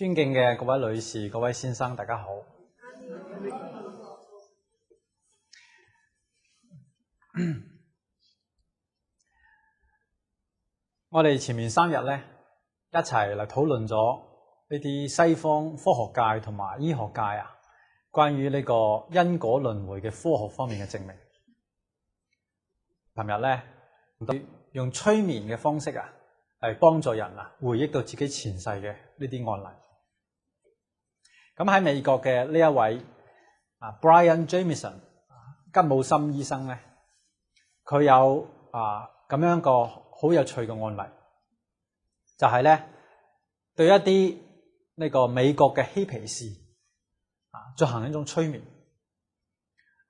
尊敬嘅各位女士、各位先生，大家好。我哋前面3日咧，一齊嚟討論咗呢啲西方科學界同埋醫學界關於呢個因果輪迴嘅科學方面嘅證明。尋日咧，用催眠嘅方式嚟幫助人回憶到自己前世嘅呢啲案例。咁喺美國嘅呢一位Brian Jamieson 吉姆森醫生咧，佢有咁樣一個好有趣嘅案例，就係咧對一啲呢個美國嘅嬉皮士進行一種催眠。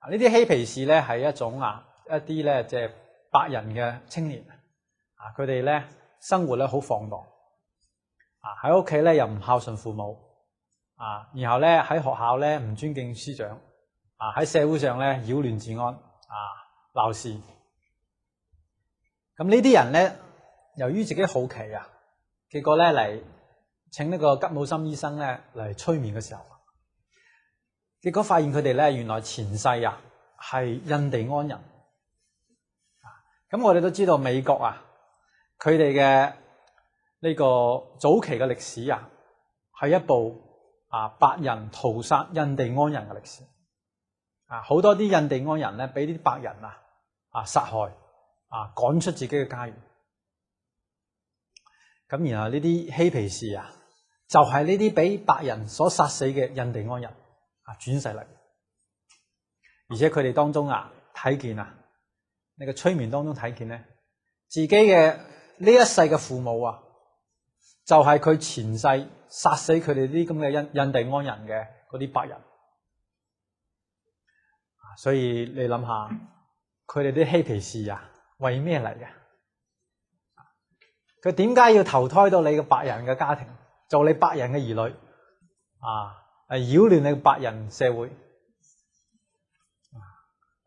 呢啲嬉皮士咧係一種一啲咧即係白人嘅青年佢哋咧生活咧好放蕩喺屋企咧又唔孝順父母然後咧喺學校咧唔尊敬師長喺社會上咧擾亂治安鬧事。咁呢啲人咧，由於自己好奇結果咧嚟請呢個吉姆森醫生咧嚟催眠嘅時候，結果發現佢哋咧原來前世係印第安人。咁我哋都知道美國佢哋嘅呢個早期嘅歷史係一部白人屠殺印第安人嘅歷史。好多啲印第安人咧俾啲白人殺害趕出自己嘅家園。咁然後呢啲嬉皮士就係呢啲俾白人所殺死嘅印第安人轉世嚟。而且佢哋當中睇見呢個催眠當中睇見咧，自己嘅呢一世嘅父母就係佢前世殺死佢哋啲咁嘅印第安人嘅嗰啲白人。所以你諗下，佢哋啲嬉皮士為咩嚟嘅？佢點解要投胎到你嘅白人嘅家庭，做你白人嘅兒女嚟擾亂你嘅白人社會，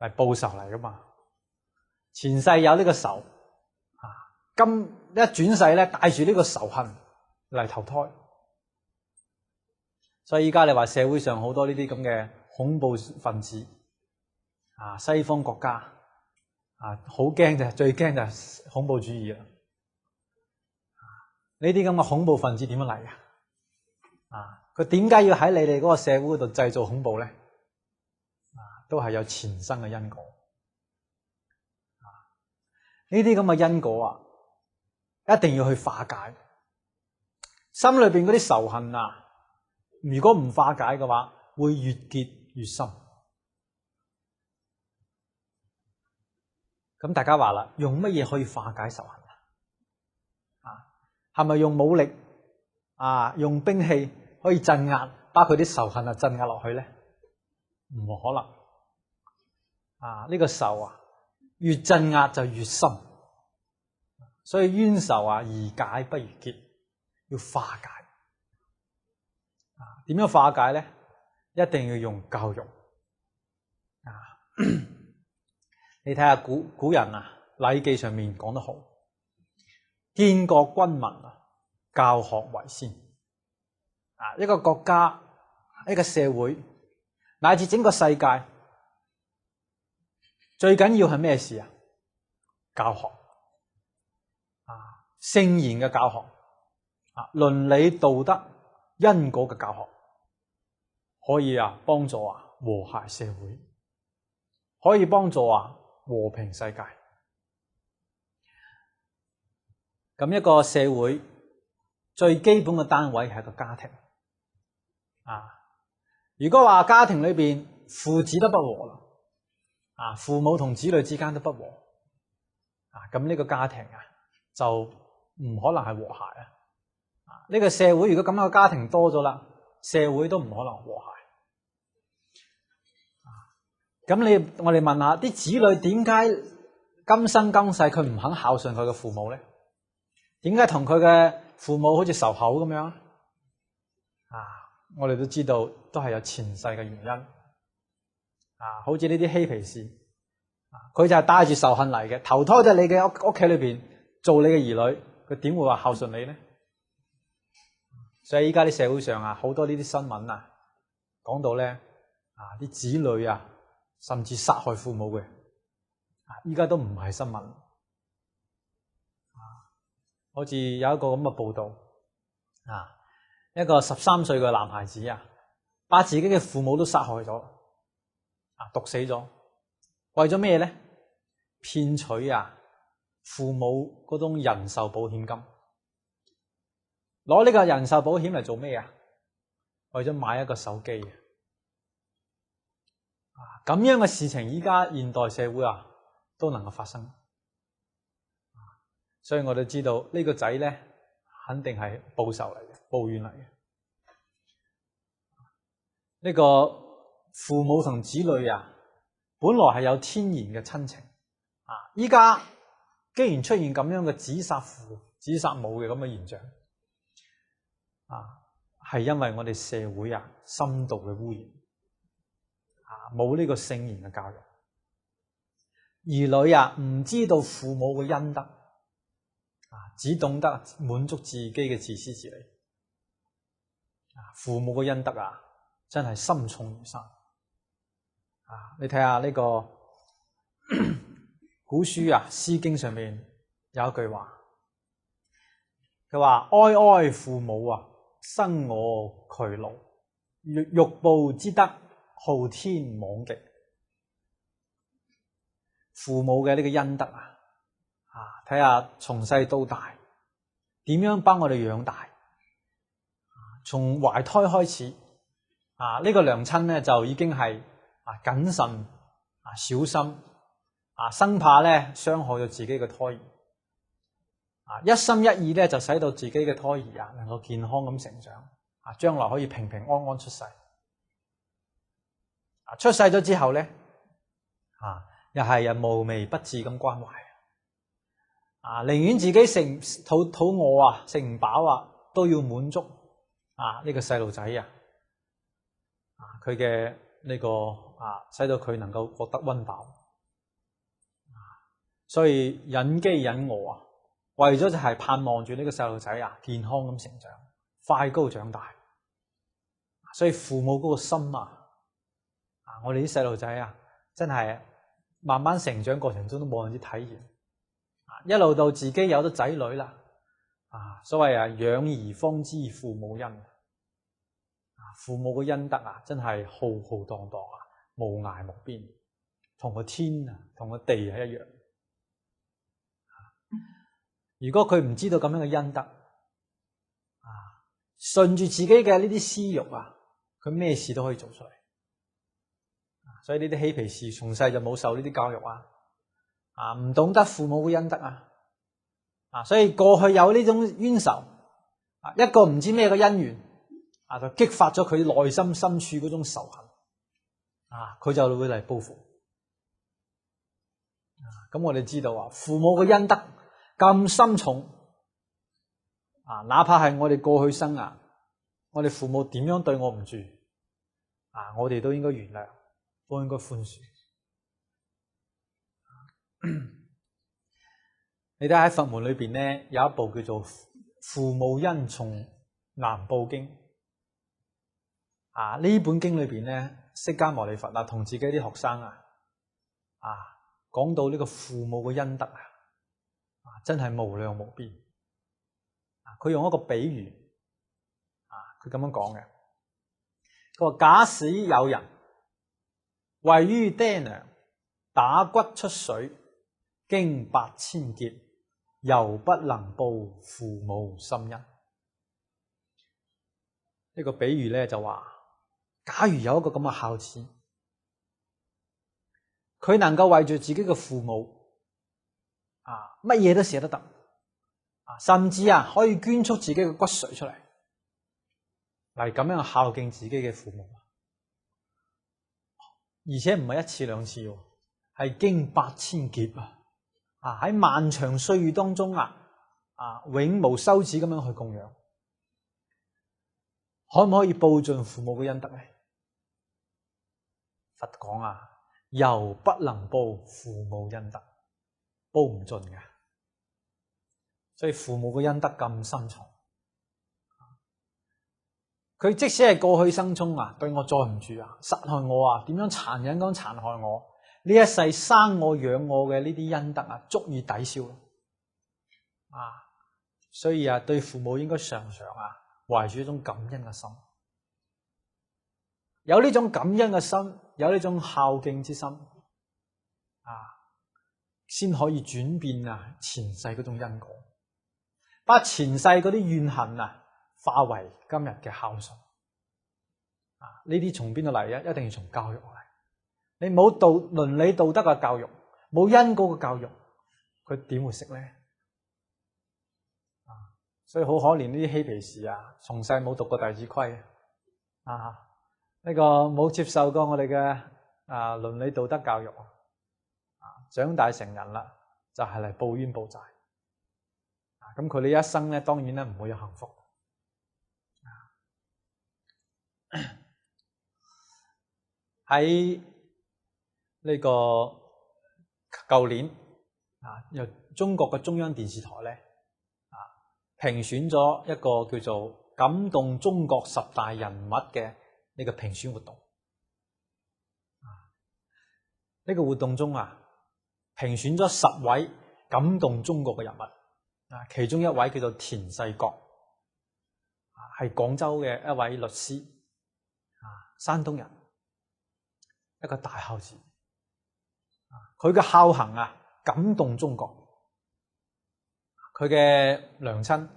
嚟報仇嚟噶嘛？前世有呢個仇今一轉世咧帶住呢個仇恨嚟投胎。所以依家你話社會上好多呢啲咁嘅恐怖分子西方國家好驚嘅，最驚就係恐怖主義啦。呢啲咁嘅恐怖分子點樣嚟嘅？佢點解要喺你哋嗰個社會度製造恐怖咧？都係有前生嘅因果。呢啲咁嘅因果一定要去化解。心裏邊嗰啲仇恨如果唔化解嘅話，會越結越深。咁大家話啦，用乜嘢可以化解仇恨係咪用武力用兵器可以鎮壓，把佢啲仇恨鎮壓落去咧？唔可能。呢個仇越鎮壓就越深。所以冤仇宜解不如結，要化解。點樣化解咧？一定要用教育。你睇下古人禮記上面講得好，建國君民教學為先。一個國家、一個社會乃至整個世界，最緊要係咩事教學。聖賢嘅教學倫理道德因果嘅教學，可以幫助和諧社會，可以幫助和平世界。咁一個社會最基本嘅單位係一個家庭。如果話家庭裏邊父子都不和啦，父母同子女之間都不和，咁呢個家庭就唔可能係和諧。呢個社會如果咁樣嘅家庭多咗啦，社會都唔可能和諧。咁我哋問下啲子女，點解今生今世佢唔肯孝順佢嘅父母咧？點解同佢嘅父母好似仇口咁樣？我哋都知道都係有前世嘅原因。好似呢啲嬉皮士，佢就係帶住仇恨嚟嘅，投胎喺你嘅屋企裏邊做你嘅兒女，佢點會話孝順你咧？所以依家啲社會上啊，好多呢啲新聞啊，講到咧啲子女啊，甚至殺害父母嘅，依家都唔係新聞。好似有一個咁嘅報道，一個13歲嘅男孩子啊，把自己嘅父母都殺害咗，毒死咗，為咗咩咧？騙取父母嗰種人壽保險金，攞呢個人壽保險嚟做咩啊？為咗買一個手機。咁樣嘅事情，依家現代社會都能夠發生。所以我哋知道呢個仔咧，肯定係報仇嚟嘅，報怨嚟嘅。呢個父母同子女本來係有天然嘅親情，依家既然出現咁樣嘅子殺父、子殺母嘅咁嘅現象，係因為我哋社會深度嘅污染，冇呢個聖言嘅教育，兒女唔知道父母嘅恩德。只懂得滿足自己嘅自私自利，父母嘅恩德真係深重如山。你睇下呢個古書詩經上面有一句話，佢話：哀哀父母生我劬勞，欲報之德，昊天罔極。父母嘅呢個恩德睇下從細到大點樣幫我哋養大，從懷胎開始呢個娘親咧就已經係謹慎小心生怕咧傷害咗自己嘅胎兒，一心一意咧就使到自己嘅胎兒能夠健康咁成長，將來可以平平安安出世。出世咗之後咧又係無微不至咁關懷。寧願自己食肚餓食唔飽都要滿足呢個細路仔佢嘅呢個使到佢能夠覺得溫飽，所以忍飢忍餓為咗就係盼望住呢個細路仔健康咁成長，快高長大。所以父母嗰個心我哋啲細路仔真係慢慢成長過程中都冇人知體驗。一路到自己有咗仔女啦，所謂養兒方知父母恩，父母嘅恩德真係浩浩蕩蕩無涯無邊，同個天同個地係一樣。如果佢唔知道咁樣嘅恩德，順住自己嘅呢啲私欲佢咩事都可以做出嚟。所以呢啲嬉皮士從細就冇受呢啲教育唔懂得父母嘅恩德所以過去有呢種冤仇一個唔知咩嘅恩怨就激發咗佢內心深處嗰種仇恨佢就會嚟報復。咁我哋知道父母嘅恩德咁深重哪怕係我哋過去生我哋父母點樣對我唔住我哋都應該原諒，都應該寬恕。你睇喺佛門裏邊咧，有一部叫做《父母恩從南部經》呢本經裏邊咧，釋迦牟尼佛同自己啲學生講到呢個父母嘅恩德真係無量無邊。佢用一個比喻佢咁樣講嘅，佢話假使有人位於爹娘，打骨出水，經8000劫，猶不能報父母深恩。呢個比喻咧就話，假如有一個咁嘅孝子，佢能夠為住自己嘅父母乜嘢都捨得得甚至可以捐出自己嘅骨髓出嚟咁樣孝敬自己嘅父母，而且唔係一次兩次，係經8000劫喺漫長歲月當中永無休止咁樣去供養，可唔可以報盡父母嘅恩德呢？佛講猶不能報父母恩德，報唔盡嘅。所以父母嘅恩德咁深重，佢即使係過去生中啊，對我再唔住啊，殺害我啊，點樣殘忍咁殘害我，呢一世生我養我嘅呢啲恩德啊，足以抵消啊。所以啊，對父母應該常常啊，懷住一種感恩嘅心，有呢種感恩嘅心，有呢種孝敬之心啊，先可以轉變啊前世嗰種因果，把前世嗰啲怨恨啊化為今日嘅孝順啊！呢啲從邊度嚟啊？一定要從教育嚟。你冇倫理道德嘅教育，冇因果嘅教育，佢點會識咧？所以好可憐呢啲嬉皮士啊，從細冇讀過弟子規啊，呢個冇接受過我哋嘅倫理道德教育啊，長大成人啦，就係嚟報冤報債啊！咁佢呢一生咧，當然咧唔會有幸福。喺呢個舊年啊，由中國嘅中央電視台咧評選咗一個叫做感動中國10大人物嘅呢個評選活動。呢個活動中啊，評選咗10位感動中國嘅人物啊，其中一位叫做田世覺，係廣州嘅一位律師啊，山東人，一個大孝子。佢嘅孝行啊，感動中國。佢嘅娘親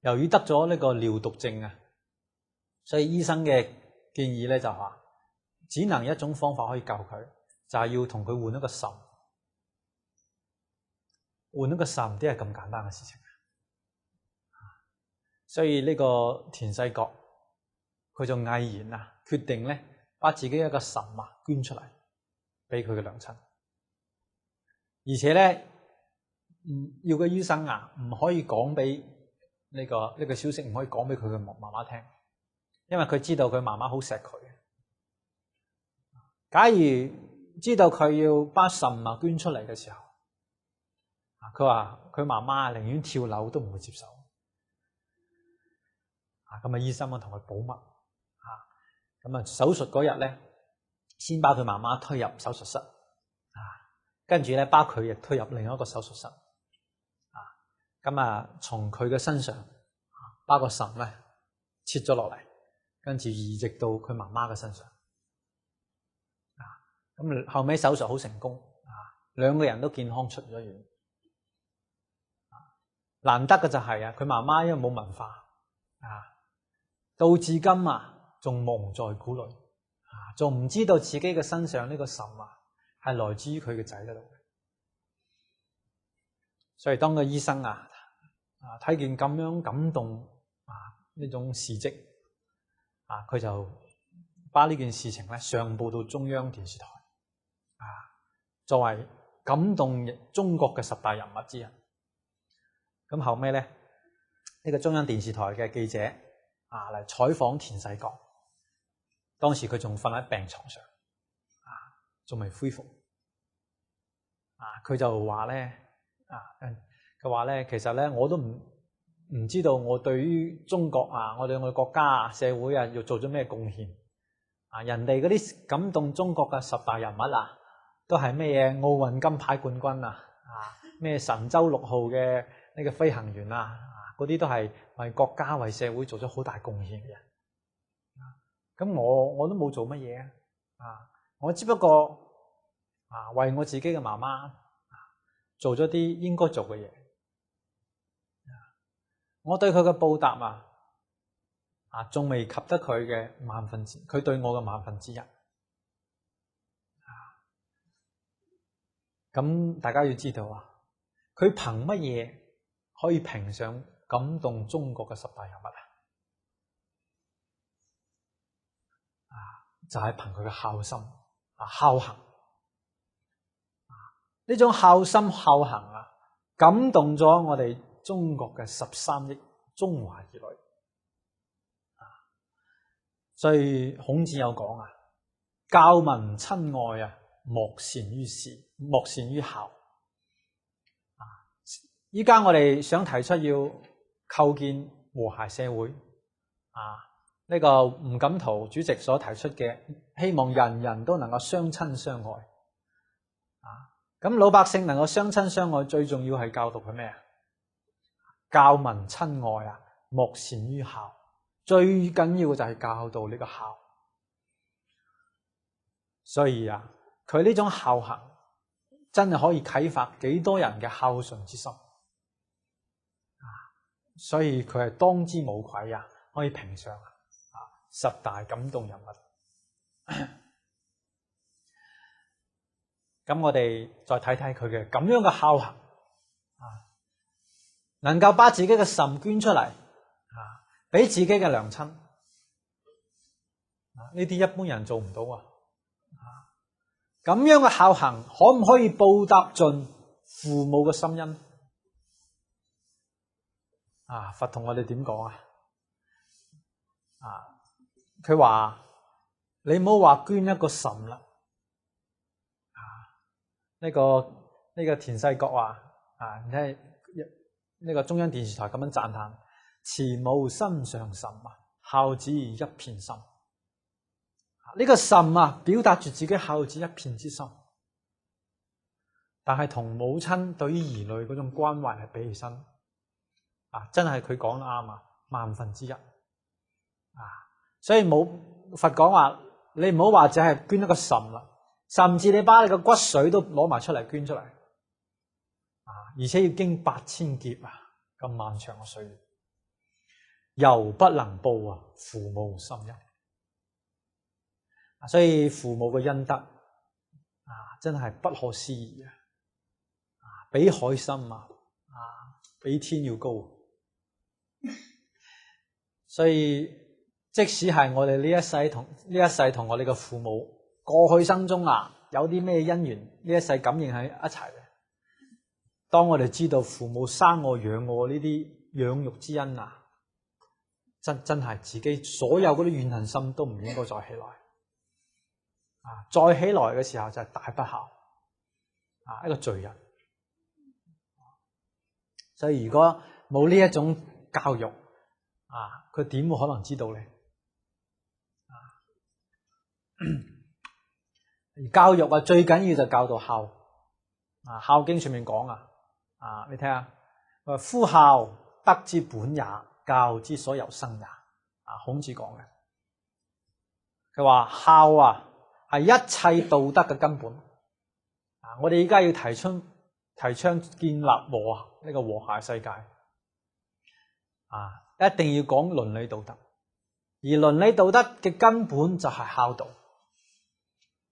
由於得咗呢個尿毒症啊，所以醫生嘅建議咧就話，只能一種方法可以救佢，就係要同佢換一個腎。換一個腎啲係咁簡單嘅事情。所以呢個田世覺佢就毅然啊決定咧，把自己一個腎啊捐出嚟俾佢嘅娘親，而且咧要個醫生啊唔可以講俾呢個消息，唔可以講俾佢嘅媽媽聽，因為佢知道佢媽媽好錫佢。假如知道佢要把腎啊捐出嚟嘅時候，佢話佢媽媽寧願跳樓都唔會接受。咁啊，醫生啊同佢保密。咁啊，手術嗰日咧，先把佢媽媽推入手術室，跟住咧把佢亦推入另一個手術室。咁啊，從佢嘅身上把個腎咧切咗落嚟，跟住移植到佢媽媽嘅身上。咁後尾手術好成功，兩個人都健康出咗院。難得嘅就係佢媽媽因為冇文化到至今仲蒙在鼓裏，仲唔知道自己嘅身上呢個腎係來自於佢嘅仔嗰度。所以當個醫生睇見咁樣感動呢種事蹟佢就把呢件事情咧上報到中央電視台作為感動中國嘅10大人物之一。咁後尾咧呢個中央電視台嘅記者嚟採訪田世覺，當時佢仲瞓喺病床上仲未恢復。佢就話咧佢話咧，其實咧我都唔知道我對於中國我哋國家社會要做咗咩貢獻。人哋嗰啲感動中國嘅10大人物都係咩嘢奧運金牌冠軍咩神舟6號嘅呢個飛行員嗰啲都係為國家為社會做咗好大貢獻嘅人。咁我都冇做乜嘢我只不過為我自己嘅媽媽做咗啲應該做嘅嘢。我對佢嘅報答仲未及得佢嘅佢對我嘅1/1000。咁大家要知道佢憑乜嘢可以評上感動中國嘅10大人物就係憑佢嘅孝心孝行。呢種孝心孝行感動咗我哋中國嘅13億中華兒女。所以孔子有講教民親愛莫善於事，莫善於孝。依家我哋想提出要構建和諧社會呢個吳錦濤主席所提出嘅，希望人人都能夠相親相愛。咁老百姓能夠相親相愛，最重要係教導佢咩啊？教民親愛啊，莫善於孝。最緊要嘅就係教導呢個孝。所以啊，佢呢種孝行真係可以啟發幾多人嘅孝順之心。所以佢係當之無愧啊，可以評上10大感動人物。咁我哋再睇睇佢嘅咁樣嘅孝行，能夠把自己嘅腎捐出嚟，俾自己嘅娘親，呢啲一般人做唔到啊！咁樣嘅孝行可唔可以報答盡父母嘅心恩？佛同我哋點講啊？佢話你唔好話捐一個腎啦。呢個田世國話你睇呢個中央電視台咁樣讚嘆：慈母心上腎孝子一片心。呢個腎表達住自己孝子一片之心，但係同母親對於兒女嗰種關懷係比起身，真係佢講得啱1/1000。所以佛講話，你唔好話只係捐一個腎啦。甚至你把你個骨髓都攞埋出嚟捐出嚟，而且要經8000劫咁漫長嘅歲月，猶不能報父母心恩。所以父母嘅恩德真係不可思議比海深比天要高。所以即使係我哋呢一世同我哋嘅父母過去生中有啲咩姻緣，呢一世感應喺一齊嘅。當我哋知道父母生我養我呢啲養育之恩真係自己所有嗰啲怨恨心都唔應該再起來。再起來嘅時候就係大不孝，一個罪人。所以如果冇呢一種教育，佢點會可能知道呢？而教育最緊要就教導孝。孝經上面講你睇下，夫孝，德之本也，教之所由生也。孔子講嘅，佢話孝係一切道德嘅根本。我哋而家要提倡建立和諧世界，一定要講倫理道德，而倫理道德嘅根本就係孝道。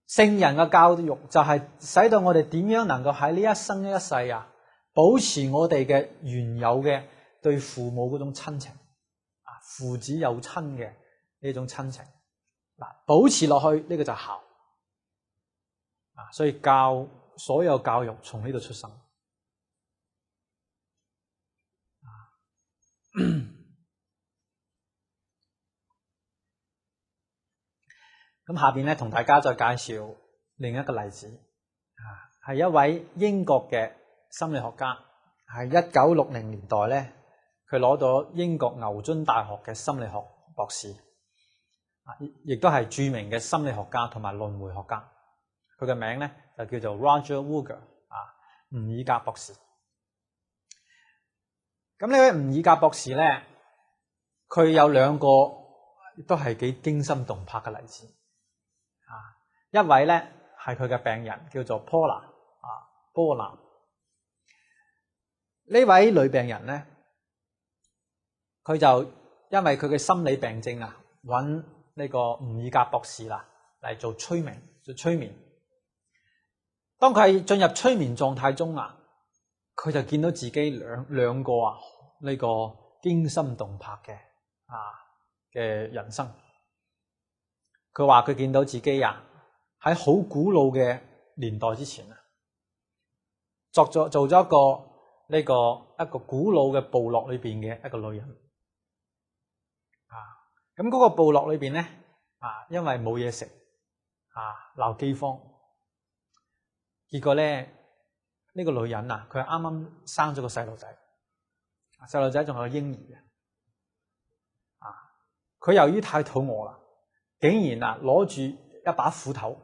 聖人嘅教育就係使到我哋點樣能夠喺呢一生一世保持我哋嘅原有嘅對父母嗰種親情，父子有親嘅呢種親情，保持落去，呢個就係孝。所以所有教育從呢度出生。咁下邊咧，同大家再介紹另一個例子，係一位英國嘅心理學家，係1960年代咧，佢攞到英國牛津大學嘅心理學博士，亦都係著名嘅心理學家同埋輪迴學家。佢嘅名咧就叫做 Roger Wolger， 吳爾格博士。咁呢位吳爾格博士咧，佢有兩個都係幾驚心動魄嘅例子。一位咧係佢嘅病人，叫做波蘭。呢位女病人咧，佢就因為佢嘅心理病症揾呢個吳爾格博士嚟做催眠。當佢進入催眠狀態中佢就見到自己兩個呢個驚心動魄嘅人生。佢話佢見到自己喺好古老嘅年代之前做咗一個古老嘅部落裏邊嘅一個女人。咁嗰個部落裏邊咧因為冇嘢食鬧饑荒，結果咧呢個女人佢係啱啱生咗個細路仔，細路仔仲係個嬰兒嘅。佢由於太肚餓啦，竟然攞住一把斧頭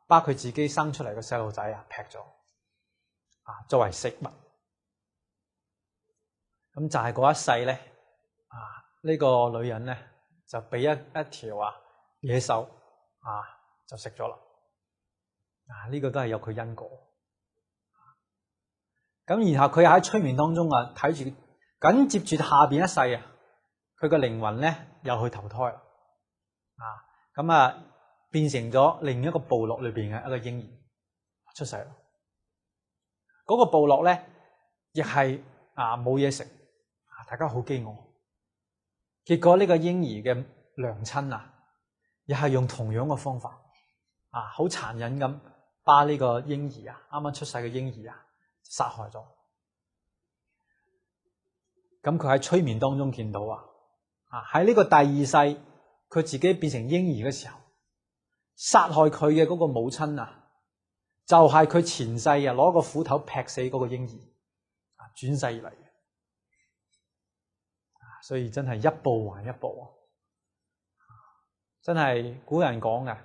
把佢自己生出嚟嘅細路仔劈咗作為食物。咁就係嗰一世咧，呢個女人咧就俾一條野獸就食咗啦。呢個都係有佢因果。咁然後佢喺催眠當中睇住緊接住下邊一世佢嘅靈魂咧又去投胎啦。咁變成咗另一個部落裏邊嘅一個嬰兒出世啦。嗰個部落咧亦係冇嘢食，大家好飢餓。結果呢個嬰兒嘅娘親亦係用同樣嘅方法好殘忍咁把呢個嬰兒啱啱出世嘅嬰兒殺害咗。咁佢喺催眠當中見到喺呢個第二世佢自己變成嬰兒嘅時候，殺害佢嘅嗰個母親就係佢前世攞個斧頭劈死嗰個嬰兒轉世而嚟嘅。所以真係一步還一步真係古人講嘅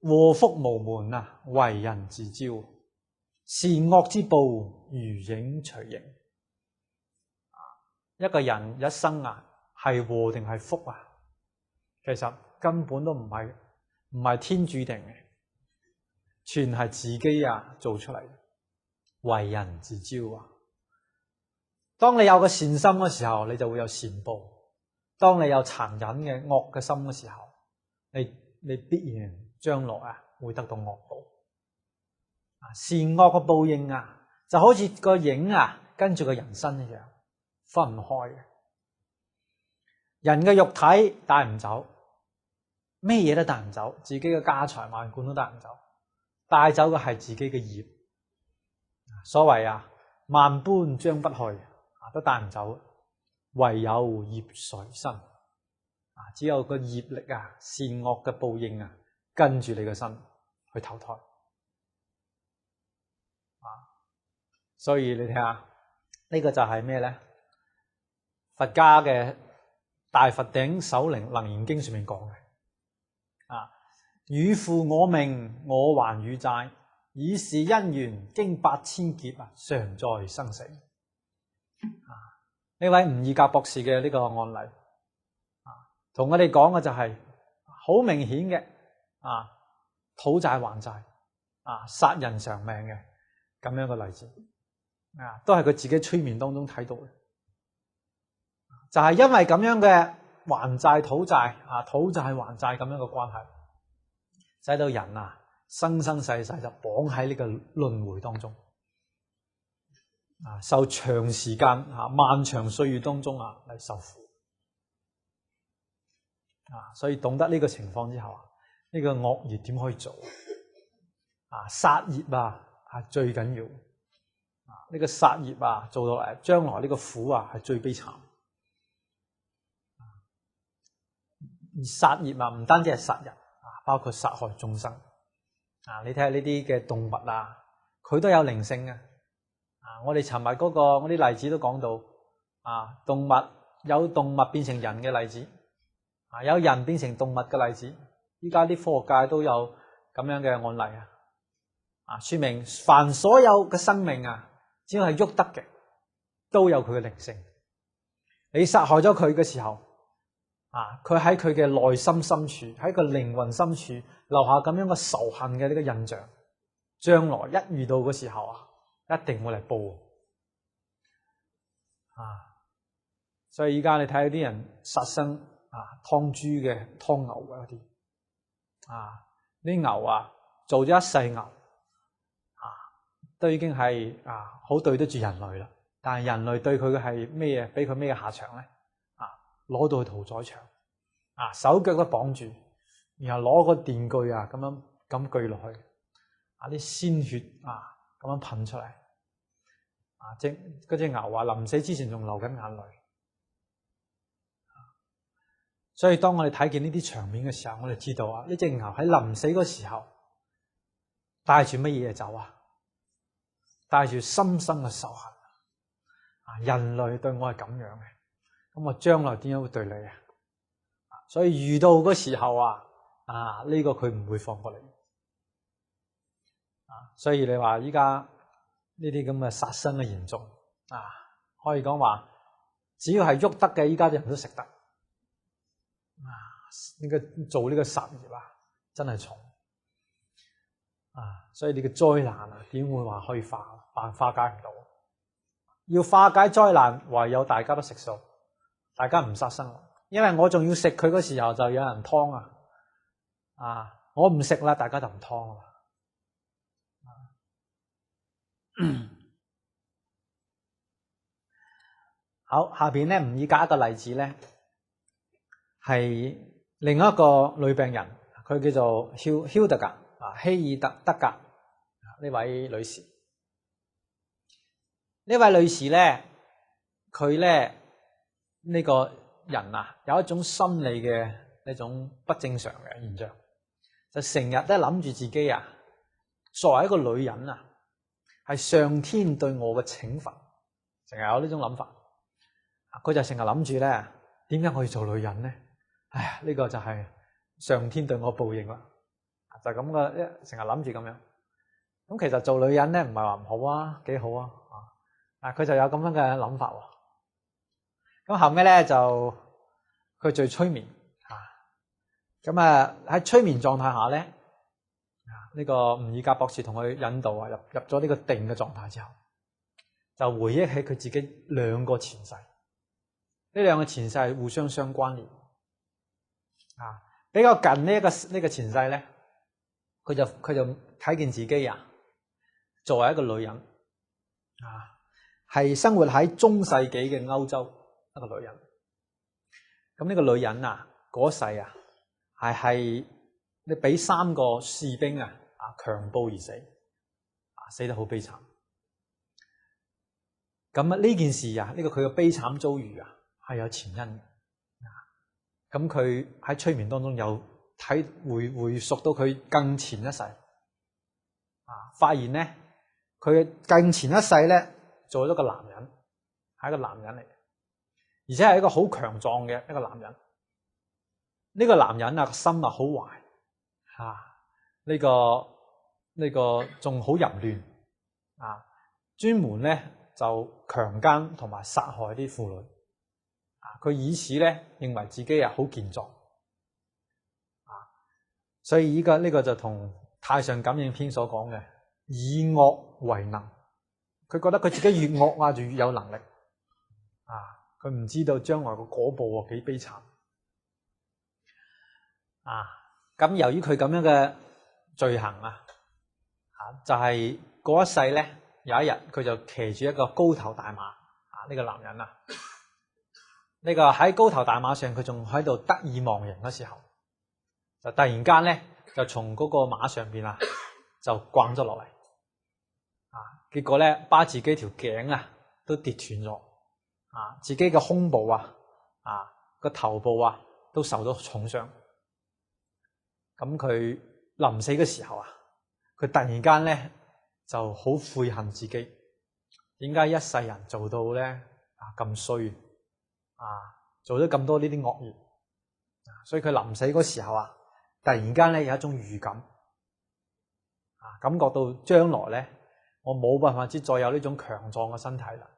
禍福無門為人自招，善惡之報如影隨形。一個人一生係禍定係福其實根本都唔係天注定嘅，全係自己做出嚟，為人自招當你有個善心嘅時候，你就會有善報；當你有殘忍嘅惡嘅心嘅時候，你必然將來會得到惡報。善惡嘅報應就好似個影跟住個人身一樣，分唔開嘅。人嘅肉體帶唔走，咩嘢都帶唔走，自己嘅家財萬貫都帶唔走，帶走嘅係自己嘅業。所謂萬般將不去，都帶唔走，唯有業隨身。只有個業力善惡嘅報應跟住你嘅身去投胎。所以你睇下呢個就係咩咧？佛家嘅大佛頂首楞嚴經上面講嘅汝負我命，我還汝債，以是因緣經8000劫常在生死。呢位吳爾格博士嘅呢個案例同我哋講嘅就係好明顯嘅討債還債殺人償命嘅咁樣嘅例子都係佢自己催眠當中睇到嘅。就係因為咁樣嘅還債討債討債還債咁樣嘅關係，使到人生生世世就綁喺呢個輪迴當中受長時間漫長歲月當中嚟受苦所以懂得呢個情況之後呢個惡業點可以做殺業係最緊要呢個殺業做到嚟將來呢個苦係最悲慘。而殺業唔單止係殺人包括殺害眾生你睇下呢啲嘅動物佢都有靈性嘅我哋尋日嗰啲例子都講到動物有動物變成人嘅例子有人變成動物嘅例子。依家啲科學界都有咁樣嘅案例說明凡所有嘅生命只要係喐得嘅都有佢嘅靈性。你殺害咗佢嘅時候佢喺佢嘅內心深處，喺個靈魂深處留下咁樣嘅仇恨嘅呢個印象，將來一遇到嘅時候一定會嚟報所以依家你睇啲人殺生劏豬嘅、劏牛嘅嗰啲啲牛做咗一世牛都已經係好對得住人類啦。但係人類對佢嘅係咩嘢？俾佢咩下場咧？攞到去屠宰場手腳都綁住，然後攞個電鋸咁鋸落去啲鮮血咁樣噴出嚟嗰隻牛臨死之前仲流緊眼淚。所以當我哋睇見呢啲場面嘅時候，我哋知道呢隻牛喺臨死嗰時候帶住乜嘢走帶住深深嘅仇恨人類對我係咁樣嘅，咁我將來點樣會對你所以遇到嗰時候呢個佢唔會放過你。所以你話依家呢啲咁嘅殺生嘅嚴重可以講話，只要係喐得嘅，依家啲人都食得。呢個做呢個殺業真係重所以呢個災難點會話可以化解唔到？要化解災難，唯有大家都食素，大家唔殺生。因為我仲要食佢嗰時候，就有人劏我唔食啦，大家就唔劏啦。好，下邊咧吳以假一個例子咧，係另一個女病人，佢叫做 Hildegard 希爾德格呢位女士。呢位女士咧，佢咧呢個人有一種心理嘅一種不正常嘅現象，就成日都諗住自己作為一個女人係上天對我嘅懲罰，成日有呢種諗法。佢就成日諗住咧，點解我要做女人咧？哎呀，呢個就係上天對我報應啦，就咁嘅，成日諗住咁樣。咁其實做女人咧唔係話唔好幾好佢就有咁樣嘅諗法。咁後尾咧就佢做催眠咁喺催眠狀態下咧，呢個吳以假博士同佢引導入咗呢個定嘅狀態之後，就回憶起佢自己兩個前世。呢兩個前世係互相關聯比較近呢個前世咧，佢就睇見自己作為一個女人係生活喺中世紀嘅歐洲一個女人。咁呢個女人嗰世係你俾3個士兵強暴而死，死得好悲慘。咁呢件事呢個佢嘅悲慘遭遇係有前因嘅。咁佢喺催眠當中有回溯到佢更前一世發現咧佢更前一世咧做咗個男人，係一個男人嚟嘅，而且係一個好強壯嘅一個男人。呢個男人心好壞呢個仲好淫亂專門咧就強姦同埋殺害啲婦女。佢以此咧認為自己好健壯所以呢個就同太上感應篇所講嘅以惡為能。佢覺得佢自己越惡就越有能力佢唔知道將來個果報幾悲慘咁由於佢咁樣嘅罪行就係嗰一世咧，有一日佢就騎住一個高頭大馬呢個男人呢個喺高頭大馬上，佢仲喺度得意忘形嘅時候，就突然間咧就從嗰個馬上邊就滾咗落嚟結果咧把自己條頸都跌斷咗自己嘅胸部個頭部都受到重傷。咁佢臨死嘅時候佢突然間咧就好悔恨自己點解一世人做到咧咁衰做咗咁多呢啲惡業所以佢臨死嗰時候突然間咧有一種預感感覺到將來咧我冇辦法再有呢種強壯嘅身體啦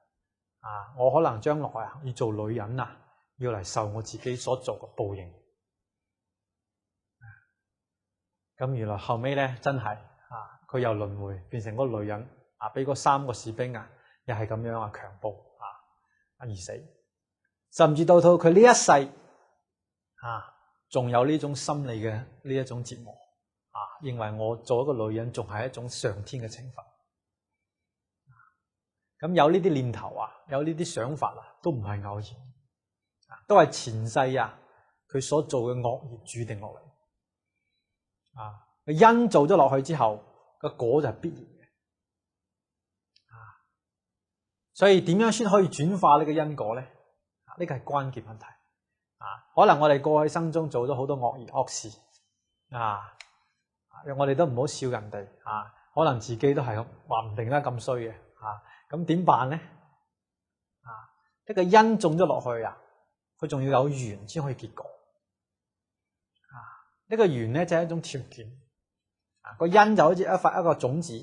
我可能將來要做女人要嚟受我自己所做嘅報應。咁原來後尾咧真係佢又輪迴變成嗰個女人俾嗰3個士兵又係咁樣強暴而死。甚至到佢呢一世仲有呢種心理嘅呢一種折磨認為我做一個女人仲係一種上天嘅懲罰。咁有呢啲念頭有呢啲想法都唔係偶然都係前世佢所做嘅惡業注定落嚟因做咗落去之後個果就係必然嘅所以點樣先可以轉化呢個因果咧？呢個係關鍵問題可能我哋過去生中做咗好多惡事我哋都唔好笑人哋可能自己都係話唔定啦咁衰嘅咁點辦咧？一個因種咗落去佢仲要有緣先可以結果呢個緣咧就係一種條件。個因就好似一個種子，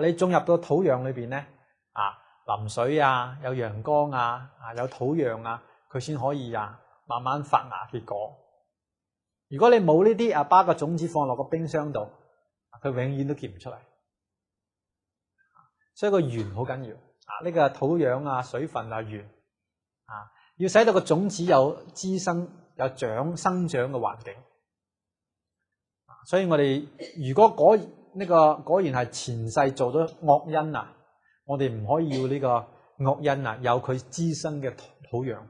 你種入到土壤裏邊咧，淋水啊，有陽光啊，有土壤啊，佢先可以慢慢發芽結果。如果你冇呢啲把個種子放落個冰箱度，佢永遠都結唔出嚟。所以個緣好緊要。呢個土壤啊、水分啊、緣要使到個種子有滋生、有生長嘅環境。所以我哋如果果然係前世做咗惡因我哋唔可以要呢個惡因有佢滋生嘅土壤，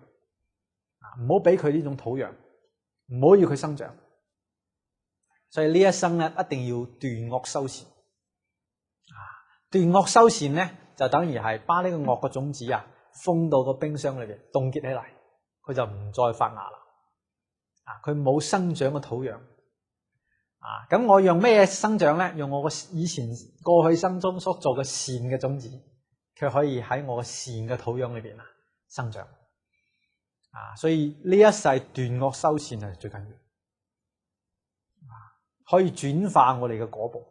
唔好俾佢呢種土壤，唔好要佢生長。所以呢一生咧一定要斷惡修善。斷惡修善咧就等於係把呢個惡嘅種子封到個冰箱裏邊凍結起嚟，佢就唔再發芽啦。佢冇生長嘅土壤。咁我用咩生長咧？用我以前過去生中所做嘅善嘅種子，佢可以喺我嘅善嘅土壤裏邊生長。所以呢一世斷惡修善係最緊要，可以轉化我哋嘅果報。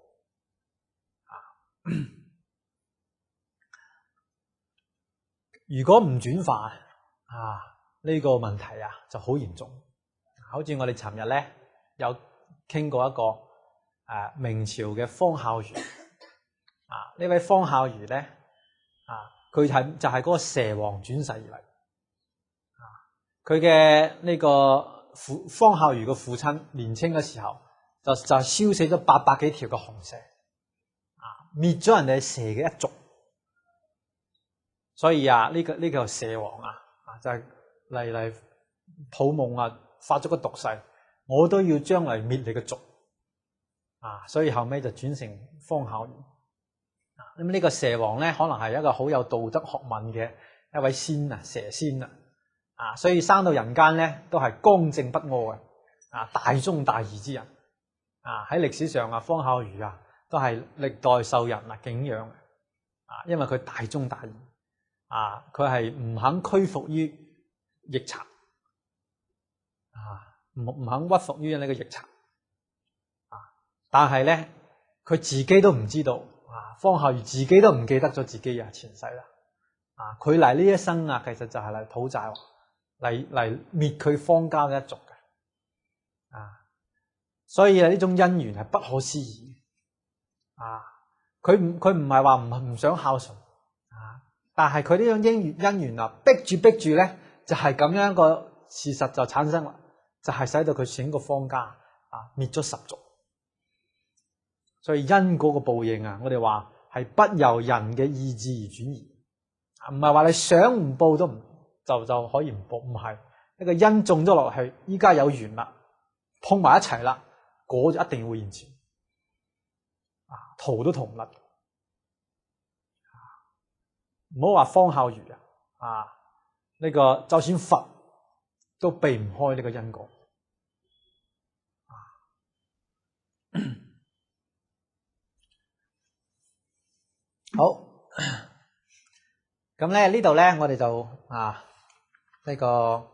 如果唔轉化呢個問題就好嚴重。好似我哋尋日咧有傾過一個明朝嘅方孝孺。呢位方孝孺咧佢就係嗰個蛇王轉世而嚟。佢嘅呢個方孝孺嘅父親年青嘅時候就燒死咗800幾條嘅紅蛇，滅咗人哋蛇嘅一族。所以呢個蛇王就係嚟抱夢發咗個毒誓，我都要將來滅你嘅族。所以後尾就轉成方孝孺。咁呢個蛇王咧，可能係一個好有道德學問嘅一位仙蛇仙所以生到人間咧都係剛正不阿嘅大忠大義之人。喺歷史上方孝孺都係歷代受人敬仰嘅。因為佢大忠大義。佢係唔肯屈服於逆賊，唔肯屈服於呢個逆賊。但係咧，佢自己都唔知道，方孝孺自己都唔記得咗自己前世啦。佢嚟呢一生其實就係嚟討債，嚟滅佢方家嘅一族嘅。所以呢種因緣係不可思議。佢唔係話唔想孝順。但係佢呢種因緣逼住咧，就係咁樣個事實就產生啦，就係使到佢整個方家滅咗10族。所以因果個報應我哋話係不由人嘅意志而轉移，唔係話你想唔報都就可以唔報，唔係一個因種咗落去，依家有緣啦，碰埋一齊啦，果就一定會現前，逃都逃唔甩。唔好話方孝孺呢個就算佛都避唔開呢個因果。好，咁咧呢度咧我哋就呢個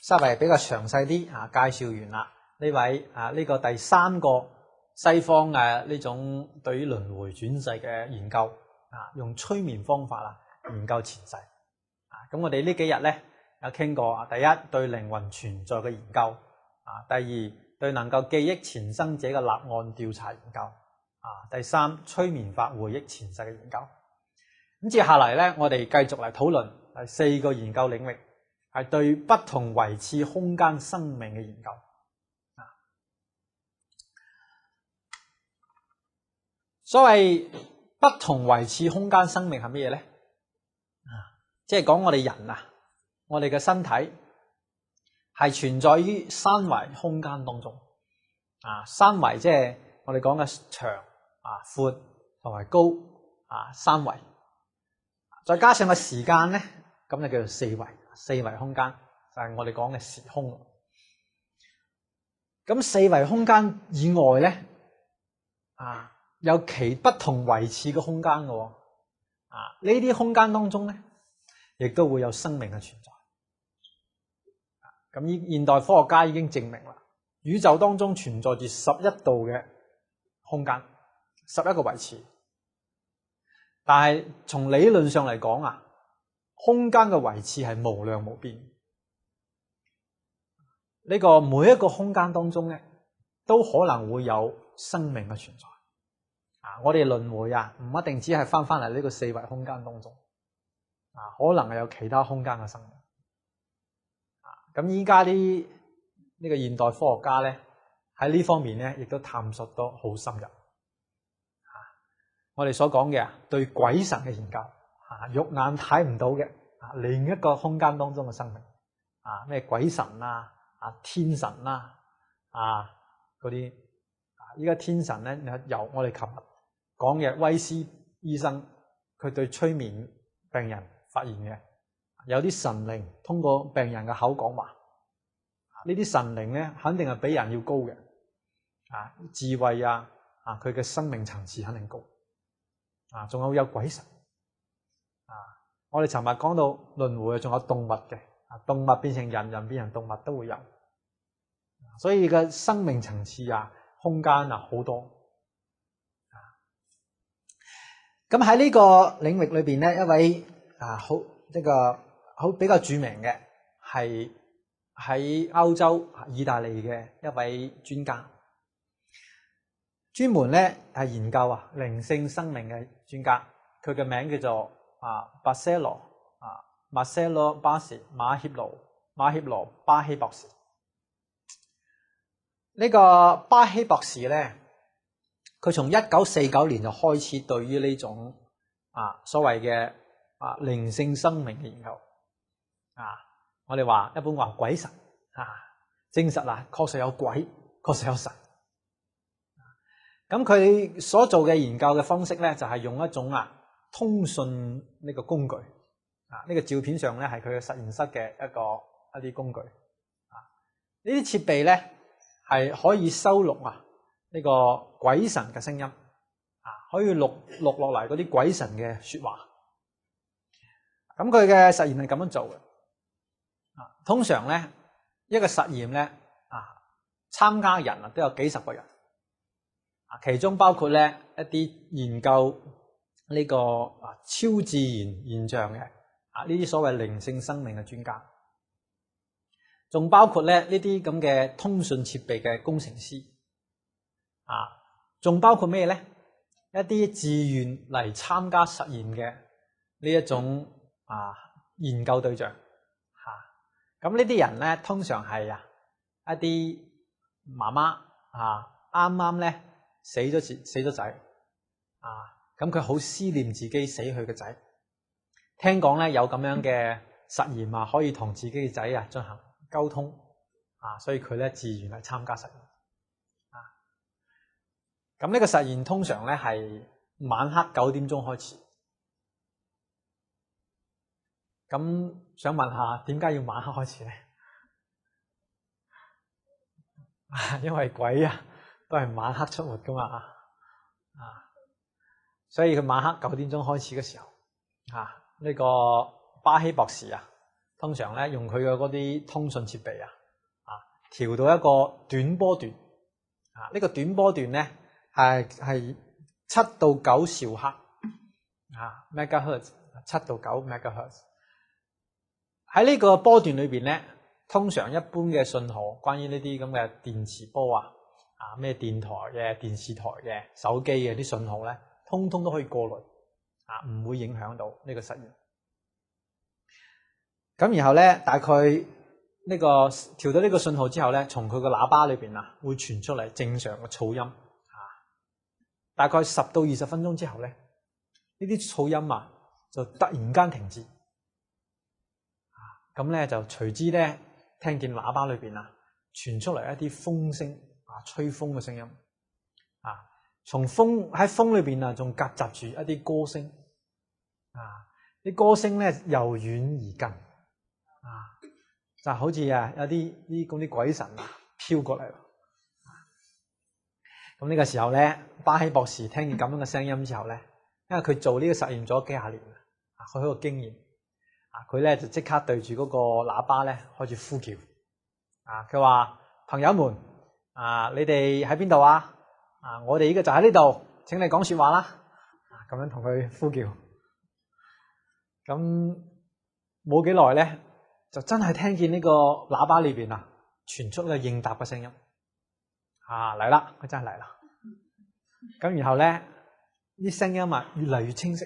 稍微比較詳細啲介紹完啦。呢位呢個第3個西方呢種對於輪迴轉世嘅研究用催眠方法研究前世。咁我哋呢幾日咧有傾過第一對靈魂存在嘅研究，第二對能夠記憶前生者嘅立案調查研究，第三催眠法回憶前世嘅研究。咁接下嚟咧我哋繼續嚟討論第4個研究領域，係對不同維次空間生命嘅研究。所謂不同維次空間生命係乜嘢咧？即係講我哋人我哋嘅身體係存在於3維空間當中。3維即係我哋講嘅長闊同埋高3維，再加上個時間咧，咁就叫做4維空間，就係我哋講嘅時空。咁4維空間以外咧有其不同維次嘅空間嘅。呢啲空間當中咧亦都會有生命嘅存在。咁現代科學家已經證明啦，宇宙當中存在住11度嘅空間，11個維持。但係從理論上嚟講啊，空間嘅維持係無量無邊。呢個每一個空間當中咧，都可能會有生命嘅存在。我哋輪迴啊，唔一定只係翻嚟呢個四維空間當中，可能係有其他空間嘅生命。咁依家啲呢個現代科學家咧，喺呢方面咧，亦都探索得好深入。我哋所講嘅對鬼神嘅研究，肉眼睇唔到嘅另一個空間當中嘅生命，咩鬼神啊，天神啦，嗰啲，依家天神咧，由我哋琴日講嘅威斯醫生，佢對催眠病人發現嘅，有啲神靈通過病人嘅口講話，呢啲神靈咧肯定係比人要高嘅，智慧佢嘅生命層次肯定高，仲有鬼神，我哋尋日講到輪迴仲有動物嘅，動物變成人，人變成動物都會有，所以嘅生命層次空間好多。咁喺呢個領域裏邊咧，一位比較著名嘅係喺歐洲意大利嘅一位專家，專門咧係研究靈性生命嘅專家，佢嘅名叫做Marcello Bassi 馬歇羅巴希博士。呢個巴希博士咧，佢從1949年就開始對於呢種所謂嘅靈性生命嘅研究，我哋話一般話鬼神證實確實有鬼，確實有神。咁佢所做嘅研究嘅方式咧，就係用一種通訊呢個工具，呢個照片上咧係佢嘅實驗室嘅一啲工具，呢啲設備咧係可以收錄呢個鬼神嘅聲音，可以錄落嚟嗰啲鬼神嘅說話。咁佢嘅實驗係咁樣做嘅。通常咧一個實驗咧參加人都有幾十個人，其中包括咧一啲研究呢個超自然現象嘅呢啲所謂靈性生命嘅專家，仲包括咧呢啲咁嘅通訊設備嘅工程師，仲包括咩咧？一啲自願嚟參加實驗嘅呢一種研究對象。咁呢啲人咧通常係一啲媽媽啱啱咧死咗仔，咁佢好思念自己死去嘅仔，聽講咧有咁樣嘅實驗可以同自己嘅仔進行溝通，所以佢咧自願嚟參加實驗。咁呢個實驗通常咧係晚黑9點鐘開始。咁想問下，點解要晚黑開始咧？因為鬼都係晚黑出沒噶嘛，所以佢晚黑9點鐘開始嘅時候，呢個巴希博士通常咧用佢嘅嗰啲通訊設備調到一個短波段，呢個短波段咧係7到9兆赫，megahertz 7到9 megahertz。喺呢個波段裏邊咧，通常一般嘅信號，關於呢啲咁嘅電磁波咩電台嘅、電視台嘅、手機嘅啲信號咧，通通都可以過濾，唔會影響到呢個實驗。咁然後咧，大概呢個調到呢個信號之後咧，從佢個喇叭裏邊會傳出嚟正常嘅噪音，大概10到20分鐘之後咧，呢啲噪音就突然間停止。咁咧就隨之咧聽見喇叭裏邊傳出嚟一啲風聲吹風嘅聲音，從喺風裏邊仲夾雜住一啲歌聲，啲歌聲咧由遠而近，就好似有啲咁啲鬼神飄過嚟。咁呢個時候咧，巴希博士聽見咁樣嘅聲音之後咧，因為佢做呢個實驗咗幾廿年，佢好有經驗。佢咧就即刻對住嗰個喇叭咧開始呼叫，佢話：朋友們，你哋喺邊度啊？我哋呢個就喺呢度，請你講說話啦。咁樣同佢呼叫。咁冇幾耐咧，就真係聽見呢個喇叭裏邊傳出咧應答嘅聲音。嚟啦，佢真係嚟啦。咁然後咧，啲聲音越嚟越清晰。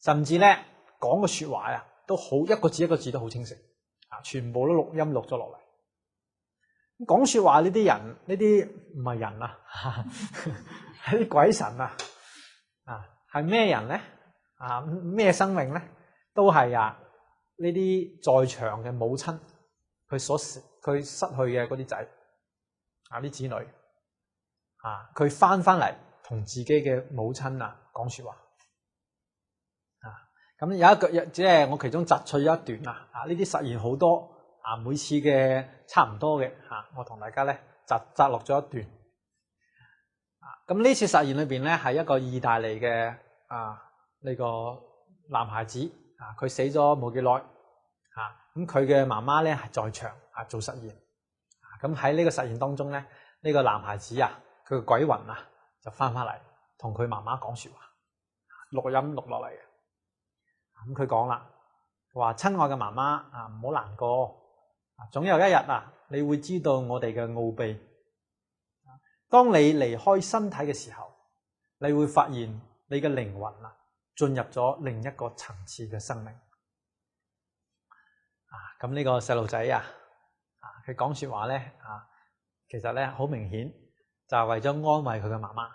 甚至咧講嘅說話都好一個字一個字都好清晰。全部都錄音錄咗落嚟。講說話呢啲人，呢啲唔係人係啲鬼神係咩人咧？咩生命咧？都係呢啲在場嘅母親，佢失去嘅嗰啲仔啲子女佢翻嚟同自己嘅母親講說話咁有一個即係我其中摘取一段呢啲實驗好多每次嘅差唔多嘅我同大家咧摘錄咗一段咁呢次實驗裏邊咧係一個意大利嘅呢個男孩子佢死咗冇幾耐咁佢嘅媽媽咧係在場做實驗咁喺呢個實驗當中咧呢個男孩子佢嘅鬼魂就翻嚟同佢媽媽講說話錄音錄落嚟嘅咁佢講啦話親愛嘅媽媽唔好難過總有一日你會知道我哋嘅奧秘當你離開身體嘅時候你會發現你嘅靈魂進入咗另一個層次嘅生命咁呢個細路仔佢講說話咧其實咧好明顯就係為咗安慰佢嘅媽媽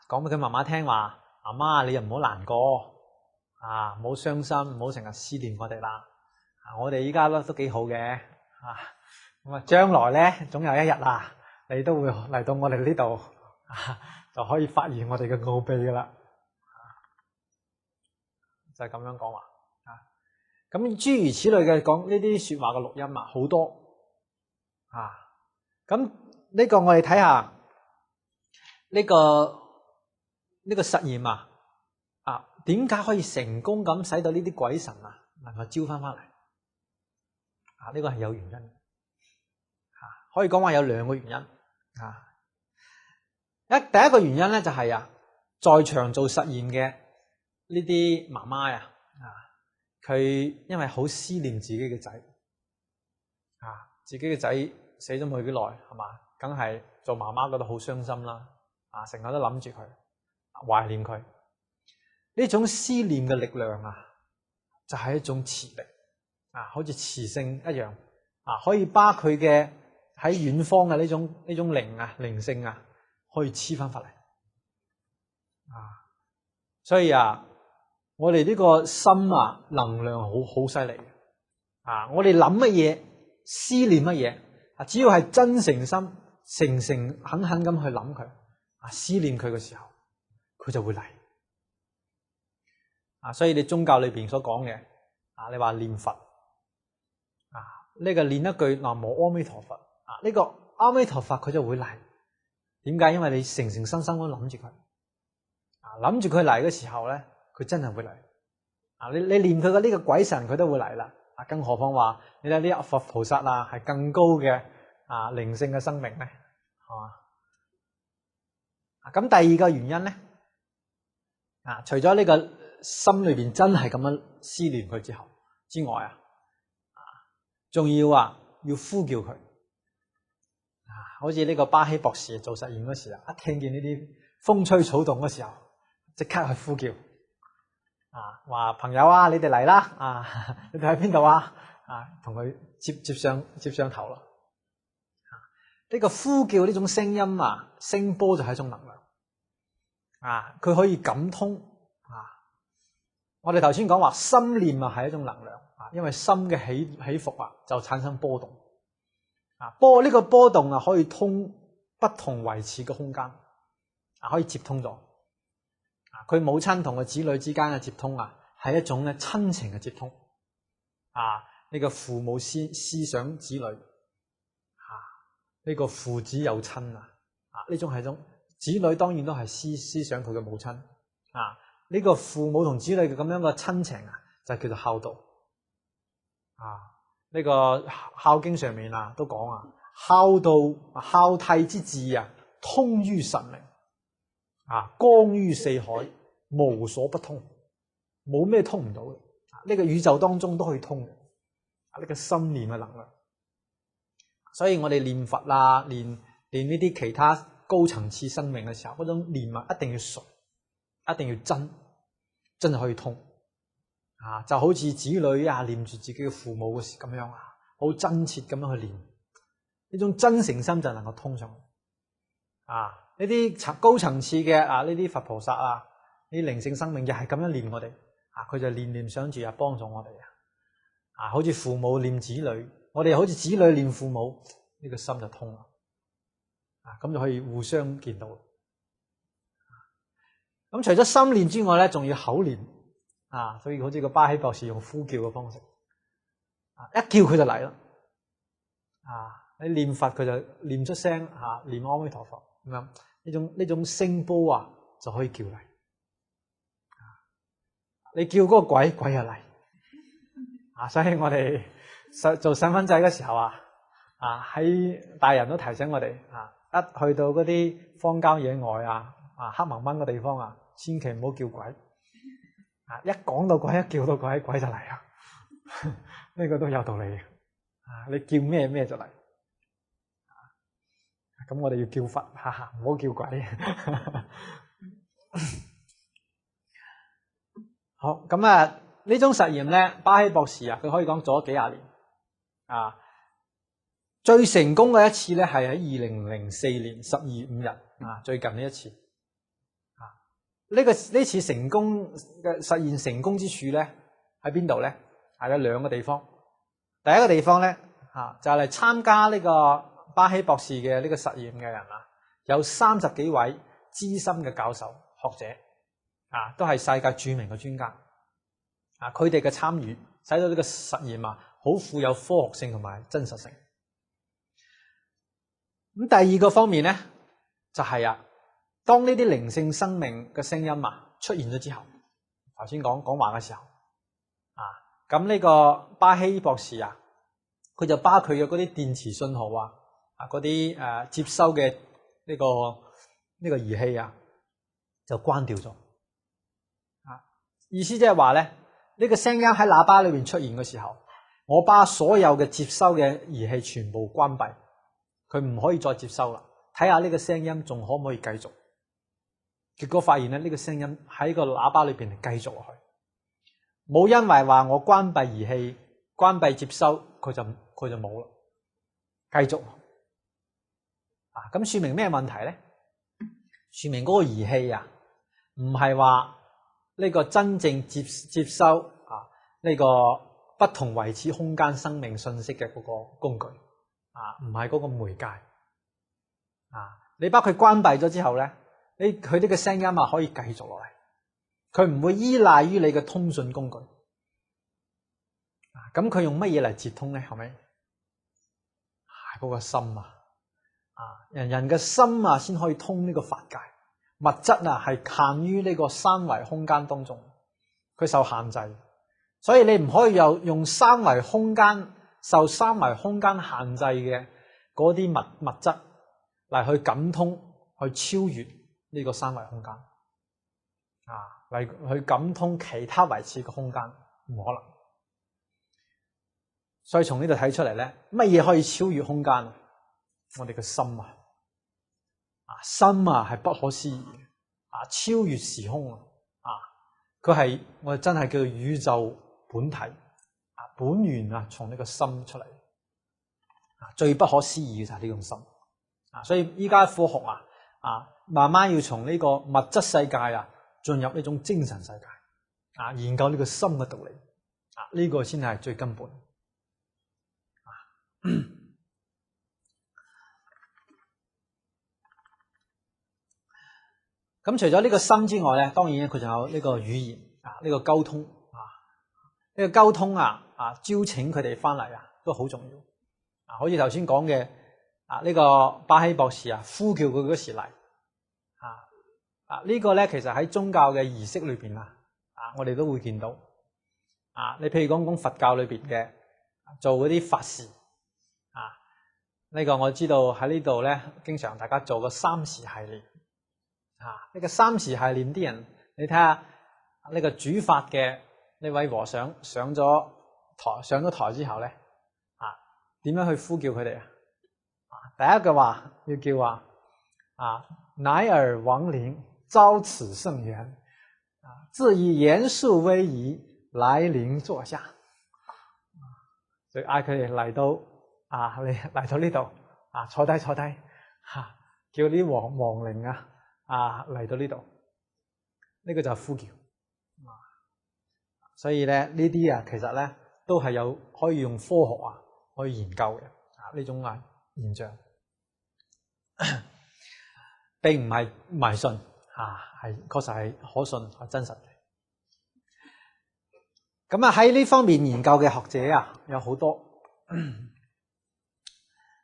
講俾佢媽媽聽話媽媽你又唔好難過唔好傷心唔好成日思念我哋啦我哋依家都幾好嘅咁將來咧總有一日你都會嚟到我哋呢度就可以發現我哋嘅奧秘噶啦就係咁樣講話咁諸如此類嘅講呢啲說話嘅錄音好多咁呢個我哋睇下呢個實驗點解可以成功咁使到呢啲鬼神能夠招翻嚟呢個係有原因可以講話有兩個原因第一個原因咧就係在場做實驗嘅呢啲媽媽佢因為好思念自己嘅仔自己嘅仔死咗冇幾耐係嘛梗係做媽媽覺得好傷心啦成日都諗住佢懷念佢呢種思念嘅力量就係一種磁力好似磁性一樣可以把佢嘅喺遠方嘅呢種靈性可以黐翻返嚟所以我哋呢個心能量好犀利我哋諗乜嘢思念乜嘢只要係真誠心誠懇懇咁去諗佢思念佢嘅時候佢就會嚟所以你宗教裏邊所講嘅你話念佛呢個念一句南無阿彌陀佛呢個阿彌陀佛佢就會嚟點解？因為你誠誠心心咁諗住佢諗住佢嚟嘅時候咧佢真係會嚟你念佢嘅呢個鬼神佢都會嚟啦更何況話你睇呢佛菩薩係更高嘅靈性嘅生命咧咁第二個原因咧除咗呢個心裏邊真係咁樣思念佢之外仲要要呼叫佢好似呢個巴希博士做實驗嗰時一聽見呢啲風吹草動嗰時候即刻去呼叫話朋友你哋嚟啦你哋喺邊度同佢接上頭咯呢個呼叫呢種聲音聲波就係一種能量佢可以感通我哋頭先講話心念係一種能量因為心嘅起伏就產生波動呢個波動可以通不同維持嘅空間可以接通咗佢母親同個子女之間嘅接通係一種咧親情嘅接通呢個父母思想子女呢個父子有親呢種係一種子女當然都係思想佢嘅母親呢個父母同子女嘅咁樣嘅親情就叫做孝道呢個孝經上面都講孝悌之志啊，通於神明啊，光於四海，無所不通，冇咩通唔到嘅。呢個宇宙當中都可以通嘅。呢個心念嘅能量，所以我哋念佛啊，念呢啲其他高層次生命嘅時候，嗰種念啊一定要純，一定要真係可以通啊！就好似子女啊念住自己嘅父母嘅時咁樣啊，好真切咁樣去念，呢種真誠心就能夠通上啊！呢啲高層次嘅呢啲佛菩薩啊，呢啲靈性生命又係咁樣念我哋啊，佢就念想住幫助我哋啊，好似父母念子女，我哋好似子女念父母，呢個心就通啦，啊，咁就可以互相見到。咁除咗心念之外咧，仲要口念啊，所以好似個巴希博士用呼叫嘅方式，啊，一叫佢就嚟啦，啊，你念佛佢就念出聲啊，念阿彌陀佛咁樣，呢種聲波啊就可以叫嚟，你叫嗰個鬼就嚟。啊，所以我哋做細蚊仔嘅時候啊，喺大人都提醒我哋啊，一去到嗰啲荒郊野外啊，黑蒙蒙嘅地方啊，千祈唔好叫鬼，啊，一講到鬼，一叫到鬼，鬼就嚟啦，呢個都有道理嘅，啊，你叫咩就嚟，咁我哋要叫佛，唔好叫鬼。好，咁啊。呢種實驗咧，巴希博士啊，佢可以講做咗幾廿年啊。最成功嘅一次咧，係喺2004年12月5日啊，最近呢一次啊。呢次成功嘅實驗成功之處咧，喺邊度咧？係有兩個地方。第一個地方咧，就係參加呢個巴希博士嘅呢個實驗嘅人啊，有30幾位資深嘅教授學者啊，都係世界著名嘅專家。啊！佢哋嘅參與，使到呢個實驗啊，好富有科學性同埋真實性。咁第二個方面咧，就係當呢啲靈性生命嘅聲音出現咗之後，頭先講話嘅時候，咁呢個巴希博士佢就把佢嘅嗰啲電磁信號嗰啲接收嘅呢個儀器就關掉咗。意思即係話咧。呢個聲音喺喇叭裏邊出現嘅時候，我把所有嘅接收嘅儀器全部關閉，佢唔可以再接收啦。睇下呢個聲音仲可唔可以繼續？結果發現咧，呢個聲音喺個喇叭裏邊繼續落去，冇因為話我關閉儀器、關閉接收，佢就冇啦，繼續。咁說明咩問題咧？說明嗰個儀器唔係話呢個真正接收呢個不同維持空間生命信息嘅嗰個工具唔係嗰個媒介你把佢關閉咗之後咧，佢呢個聲音可以繼續落嚟，佢唔會依賴於你嘅通訊工具咁佢用乜嘢嚟接通咧？係咪嗰個心人嘅心先可以通呢個法界。物質係限於呢個三維空間當中，佢受限制，所以你唔可以用三維空間受三維空間限制嘅嗰啲物質嚟去感通，去超越呢個三維空間嚟去感通其他維持嘅空間，唔可能。所以從呢度睇出嚟咧，乜嘢可以超越空間？我哋嘅心心係不可思議超越時空佢係我哋真係叫做宇宙本體本源從呢個心出嚟最不可思議嘅就係呢種心所以依家科學慢慢要從呢個物質世界進入呢種精神世界研究呢個心嘅道理呢個先係最根本咁除咗呢個心之外咧，當然佢仲有呢個語言呢個溝通呢個溝通招請佢哋翻嚟都好重要好似頭先講嘅呢個巴希博士呼叫佢嗰時嚟呢個咧其實喺宗教嘅儀式裏邊我哋都會見到你譬如講佛教裏邊嘅做嗰啲法事呢個我知道喺呢度咧，經常大家做個三時系列呢個三時系列啲人，你睇下呢個主法嘅呢位和尚上咗台之後咧，點樣去呼叫佢哋啊？第一句話要叫乃爾亡靈遭此聖緣自以嚴肅威儀來臨坐下，所以嗌佢哋嚟到嚟到呢度坐低叫啲亡靈嚟到呢度，呢個就係呼叫所以咧呢啲其實咧都係有可以用科學去研究嘅呢種現象，並唔係迷信係確實係可信係真實嘅。咁喺呢方面研究嘅學者有好多，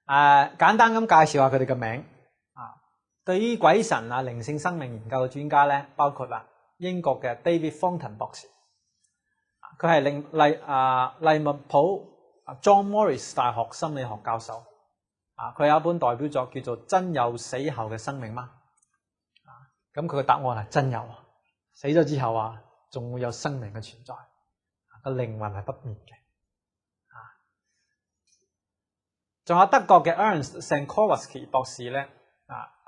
簡單咁介紹下佢哋嘅名對於鬼神靈性生命研究嘅專家咧，包括英國嘅 David Fonton 博士，佢係利物浦John Morris 大學心理學教授，佢有一本代表作叫做《真有死後嘅生命嗎》，咁佢嘅答案係真有，死咗之後仲會有生命嘅存在，個靈魂係不滅嘅。仲有德國嘅 Ernst Sankoowski 博士咧，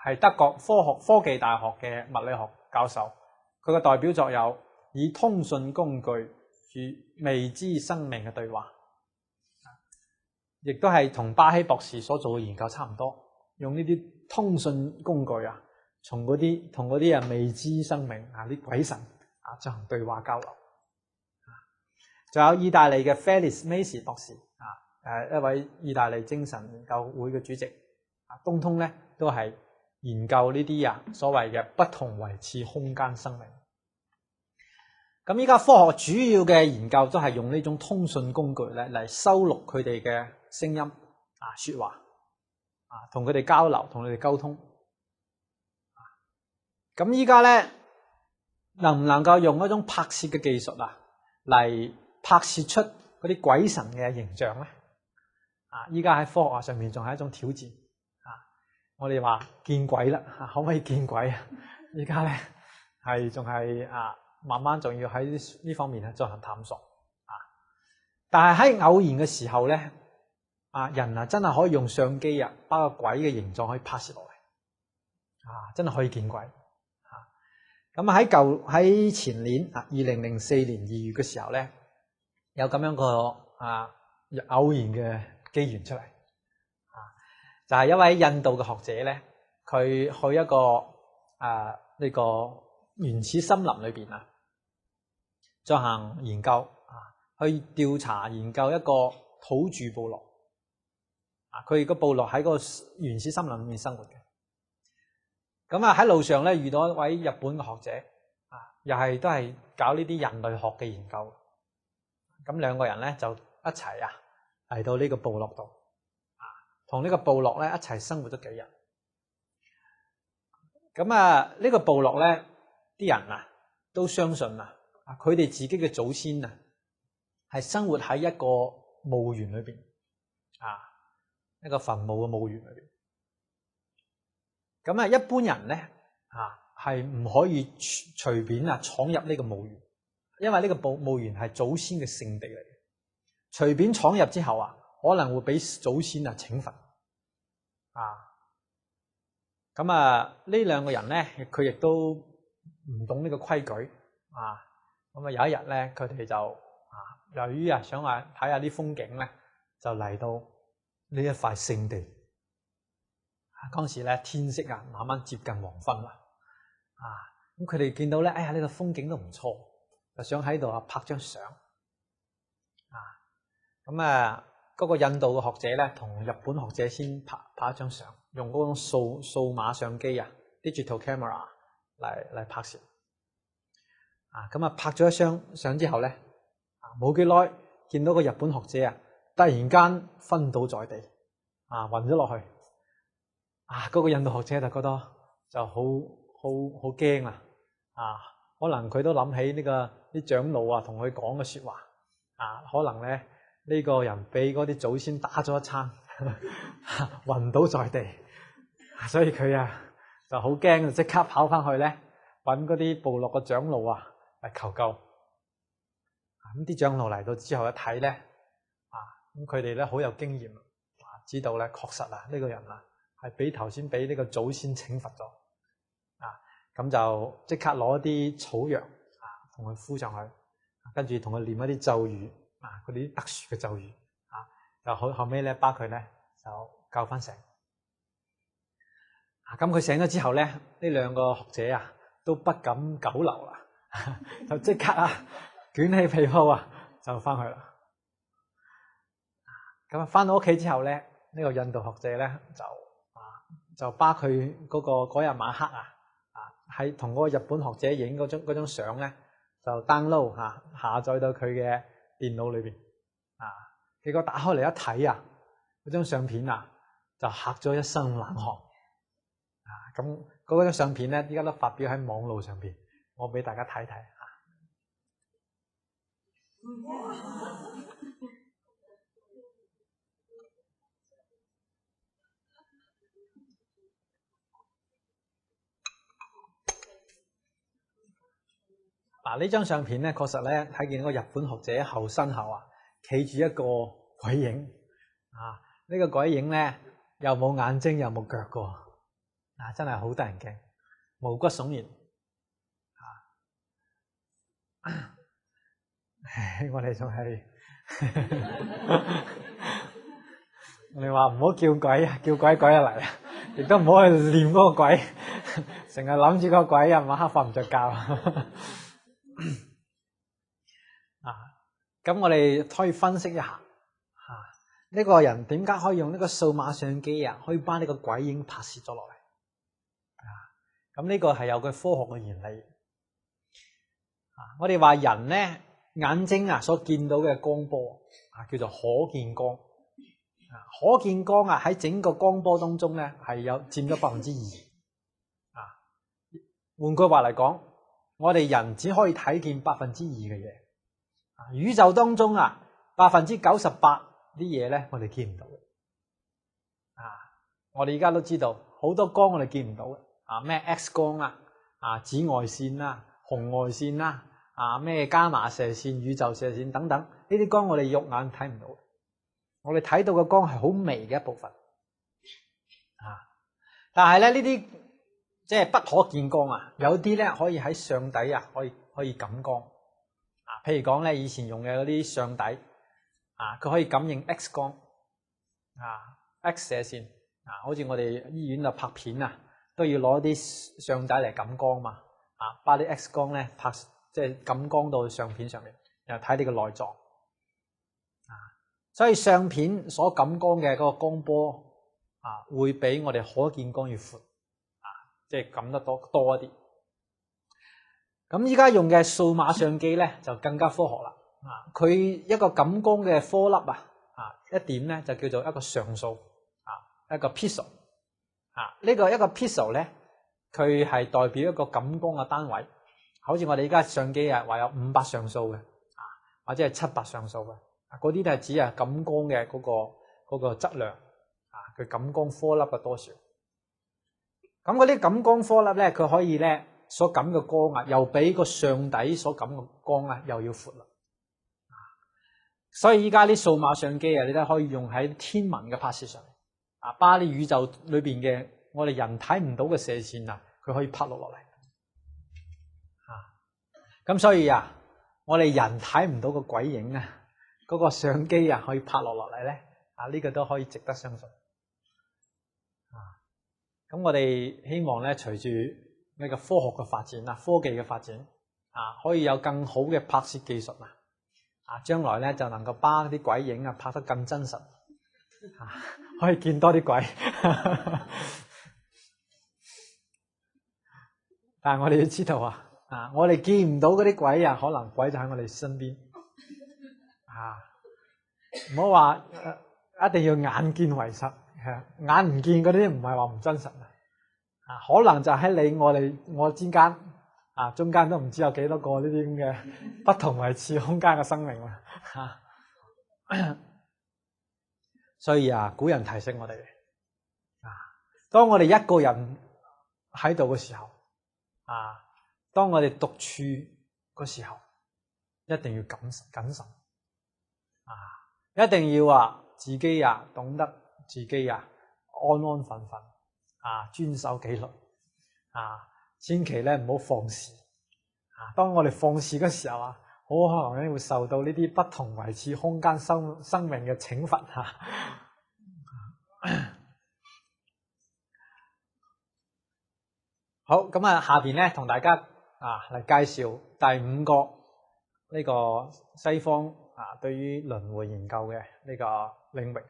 係德國科技大學嘅物理學教授，佢嘅代表作有以通訊工具與未知生命嘅對話，亦都係同巴希博士所做嘅研究差唔多，用呢啲通訊工具同嗰啲未知生命啲鬼神進行對話交流。仲有意大利嘅 Felix Macy 博士一位意大利精神研究會嘅主席，東通咧都係研究呢啲所謂嘅不同維次空間生命。咁依家科學主要嘅研究都係用呢種通訊工具咧嚟收錄佢哋嘅聲音說話同佢哋交流，同佢哋溝通。咁依家咧能唔能夠用一種拍攝嘅技術嚟拍攝出嗰啲鬼神嘅形象咧？依家喺科學上面仲係一種挑戰。我哋話見鬼啦，可唔可以見鬼啊？依家咧係仲係慢慢仲要喺呢方面進行探索。但係喺偶然嘅時候咧，人真係可以用相機把個鬼嘅形狀可以拍攝落嚟，真係可以見鬼。咁喺前年2004年2月嘅時候咧，有咁樣個偶然嘅機緣出嚟，就係一位印度嘅學者咧，佢去一個呢個原始森林裏邊進行研究去調查研究一個土著部落，佢個部落喺個原始森林裏面生活嘅。咁喺路上咧遇到一位日本嘅學者，又係都係搞呢啲人類學嘅研究。咁兩個人咧就一齊嚟到呢個部落度，同呢個部落咧一齊生活咗幾日。咁呢個部落咧啲人都相信佢哋自己嘅祖先係生活喺一個墓園裏邊，一個墳墓嘅墓園裏邊。咁一般人咧係唔可以隨便闖入呢個墓園，因為呢個墓園係祖先嘅聖地嚟嘅。隨便闖入之後可能會俾祖先懲罰。咁呢兩個人咧，佢亦都唔懂呢個規矩。咁有一日咧，佢哋就由於想睇下啲風景咧，就嚟到呢一塊聖地。當時咧天色慢慢接近黃昏啦。咁佢哋見到咧，呢個風景都唔錯，就想喺度拍張相。咁嗰個印度嘅學者咧，同日本學者先拍一張相，用嗰種數碼相機digital camera 嚟拍攝。咁拍咗一張相之後咧，冇幾耐見到個日本學者突然間昏倒在地，暈咗落去。嗰個印度學者就覺得就好驚啦。可能佢都諗起呢個啲長老同佢講嘅說話。可能咧呢個人俾嗰啲祖先打咗一餐，暈倒在地，所以佢就好驚，即刻跑翻去咧揾嗰啲部落嘅長老嚟求救。咁啲長老嚟到之後一睇咧，咁佢哋咧好有經驗，知道咧確實呢個人係頭先俾呢個祖先懲罰咗，咁就即刻攞啲草藥同佢敷上去，跟住同佢念一啲咒語，嗰啲特殊嘅咒語，就後尾咧把佢咧就救翻醒。咁佢醒咗之後咧，呢兩個學者都不敢久留啦，就即刻捲起被鋪就翻去啦。咁翻到屋企之後咧，呢個印度學者咧就把佢嗰日晚黑喺同嗰個日本學者影嗰張相咧，就 download 下載到佢嘅電腦裏邊。結果打開嚟一睇嗰張相片就嚇咗一身冷汗。咁嗰張相片咧，依家都發表喺網路上邊，我俾大家睇睇。呢張相片咧，確實咧睇見嗰個日本學者後身後企住一個鬼影。呢個鬼影咧又冇眼睛又冇腳㗎，真係好得人驚，毛骨悚然。我哋仲係我哋話唔好叫鬼叫鬼就嚟，亦都唔好去念嗰個鬼，成日諗住個鬼晚黑瞓唔着覺。咁我哋可以分析一下，呢個人點解可以用呢個數碼相機可以把呢個鬼影拍攝咗落嚟？咁呢個係有佢科學嘅原理。我哋話人咧眼睛所見到嘅光波叫做可見光。可見光喺整個光波當中咧係佔咗2%。換句話嚟講，我哋人只可以睇見2%嘅嘢。宇宙當中98%啲嘢咧，我哋見唔到。我哋而家都知道好多光我哋見唔到嘅，咩 X 光紫外線紅外線咩伽馬射線、宇宙射線等等，呢啲光我哋肉眼睇唔到。我哋睇到嘅光係好微嘅一部分。但係咧呢啲即係不可見光有啲咧可以喺相底可以感光。譬如講咧，以前用嘅嗰啲相底佢可以感應 X 光X 射線好似我哋醫院拍片都要攞啲相底嚟感光嘛，把啲 X 光咧即係感光到相片上面，然後睇你個內臟。所以相片所感光嘅嗰個光波會比我哋可見光要闊，即係感得多一啲。咁依家用嘅數碼相機咧就更加科學啦。佢一個感光嘅顆粒一點咧就叫做一個像素一個 pixel。呢個一個 pixel咧，佢係代表一個感光嘅單位。好似我哋依家相機話有500像素嘅，或者係700像素嘅，嗰啲都係指感光嘅嗰個質量佢感光顆粒嘅多少。咁嗰啲感光顆粒咧，佢可以咧所感嘅光又比個相底所感嘅光又要闊啦。所以依家啲數碼相機你都可以用喺天文嘅拍攝上面，把啲宇宙裏邊嘅我哋人睇唔到嘅射線佢可以拍落嚟。咁所以我哋人睇唔到個鬼影嗰個相機可以拍落嚟咧，呢個都可以值得相信。咁我哋希望咧，隨住呢個科學嘅發展科技嘅發展可以有更好嘅拍攝技術將來咧就能夠把啲鬼影拍得更真實，可以見多啲鬼。但係我哋要知道我哋見唔到嗰啲鬼可能鬼就喺我哋身邊。唔好話一定要眼見為實，眼唔見嗰啲唔係話唔真實可能就喺我之間中間都唔知有幾多個呢啲咁嘅不同位置空間嘅生命啦。所以古人提醒我哋當我哋一個人喺度嘅時候當我哋獨處嘅時候，一定要謹慎一定要自己懂得自己安安分分遵守紀律千祈咧唔好放肆當我哋放肆嘅時候好可能咧會受到呢啲不同維次空間生命嘅懲罰好，咁下邊咧同大家嚟介紹第五個呢個西方對於輪迴研究嘅呢個領域，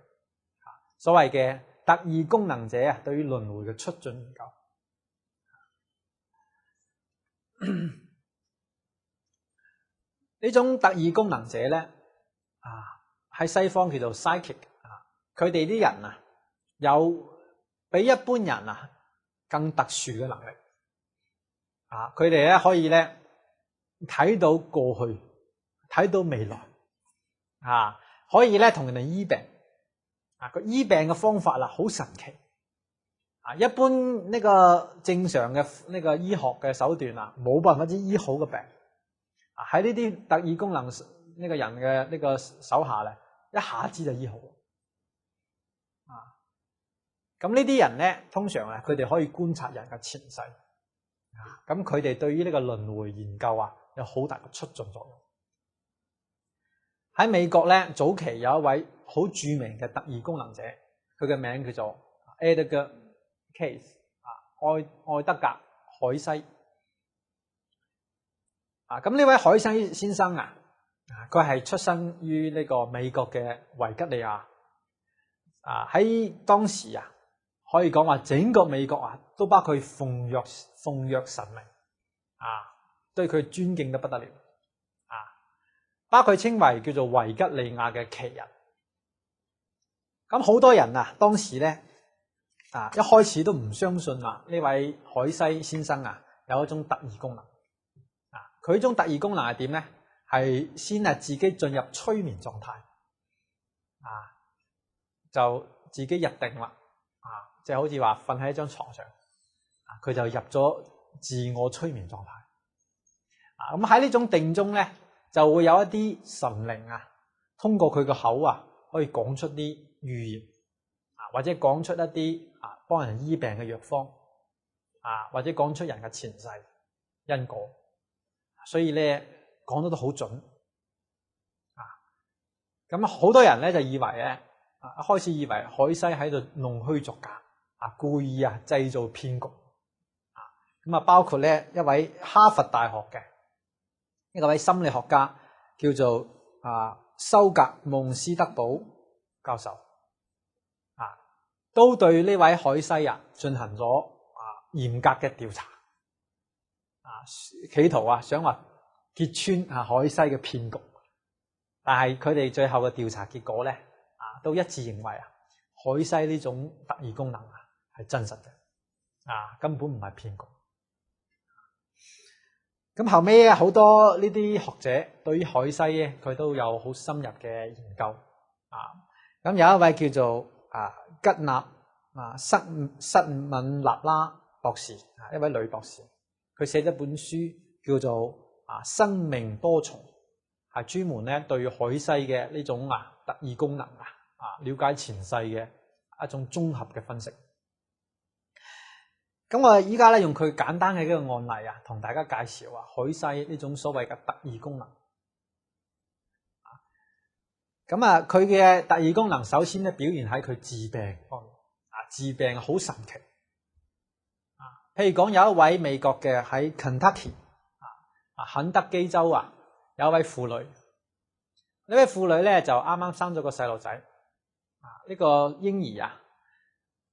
所謂嘅特異功能者對於輪迴嘅出進研究。呢種特異功能者咧喺西方叫做 psychic 佢哋啲人有比一般人更特殊嘅能力佢哋咧可以咧睇到過去，睇到未來可以咧同人哋醫病個醫病嘅方法好神奇一般呢個正常嘅呢個醫學嘅手段冇辦法之醫好嘅病喺呢啲特異功能呢個人嘅呢個手下咧，一下子就醫好咁呢啲人咧，通常佢哋可以觀察人嘅前世咁佢哋對於呢個輪迴研究有好大嘅促進作用。喺美國咧，早期有一位好著名嘅特異功能者，佢嘅名叫做 Edgar Cayce 愛德格海西咁呢位海西先生佢係出生於呢個美國嘅維吉尼亞喺當時可以講話整個美國都把佢奉若神明對佢尊敬得不得了把佢稱為叫做維吉尼亞嘅奇人。咁好多人當時咧一開始都唔相信呢位海西先生有一種特異功能佢呢種特異功能係點咧？係先自己進入催眠狀態就自己入定啦即係好似話瞓喺一張床上佢就入咗自我催眠狀態咁喺呢種定中咧就會有一啲神靈通過佢個口可以講出啲預言或者講出一啲幫人醫病嘅藥方或者講出人嘅前世因果，所以咧講得都好準咁好多人咧就以為咧開始以為海西喺度弄虛作假故意製造騙局咁包括咧一位哈佛大學嘅一位心理學家叫做修格蒙斯德堡教授都對呢位海西進行咗嚴格嘅調查企圖想話揭穿海西嘅騙局，但係佢哋最後嘅調查結果咧都一致認為海西呢種特異功能係真實嘅根本唔係騙局。咁後尾好多呢啲學者對於海西佢都有好深入嘅研究咁有一位叫做吉納塞敏納拉博士一位女博士，佢寫咗本書叫做生命多重，係專門咧對海西嘅呢種特異功能了解前世嘅一種綜合嘅分析。咁我依家咧用佢簡單嘅一個案例同大家介紹海西呢種所謂嘅特異功能。咁佢嘅特異功能首先咧表現喺佢治病方面治病好神奇譬如講有一位美國嘅喺 Kentucky 肯德基州有一位婦女，呢位婦女咧就啱啱生咗個細路仔呢個嬰兒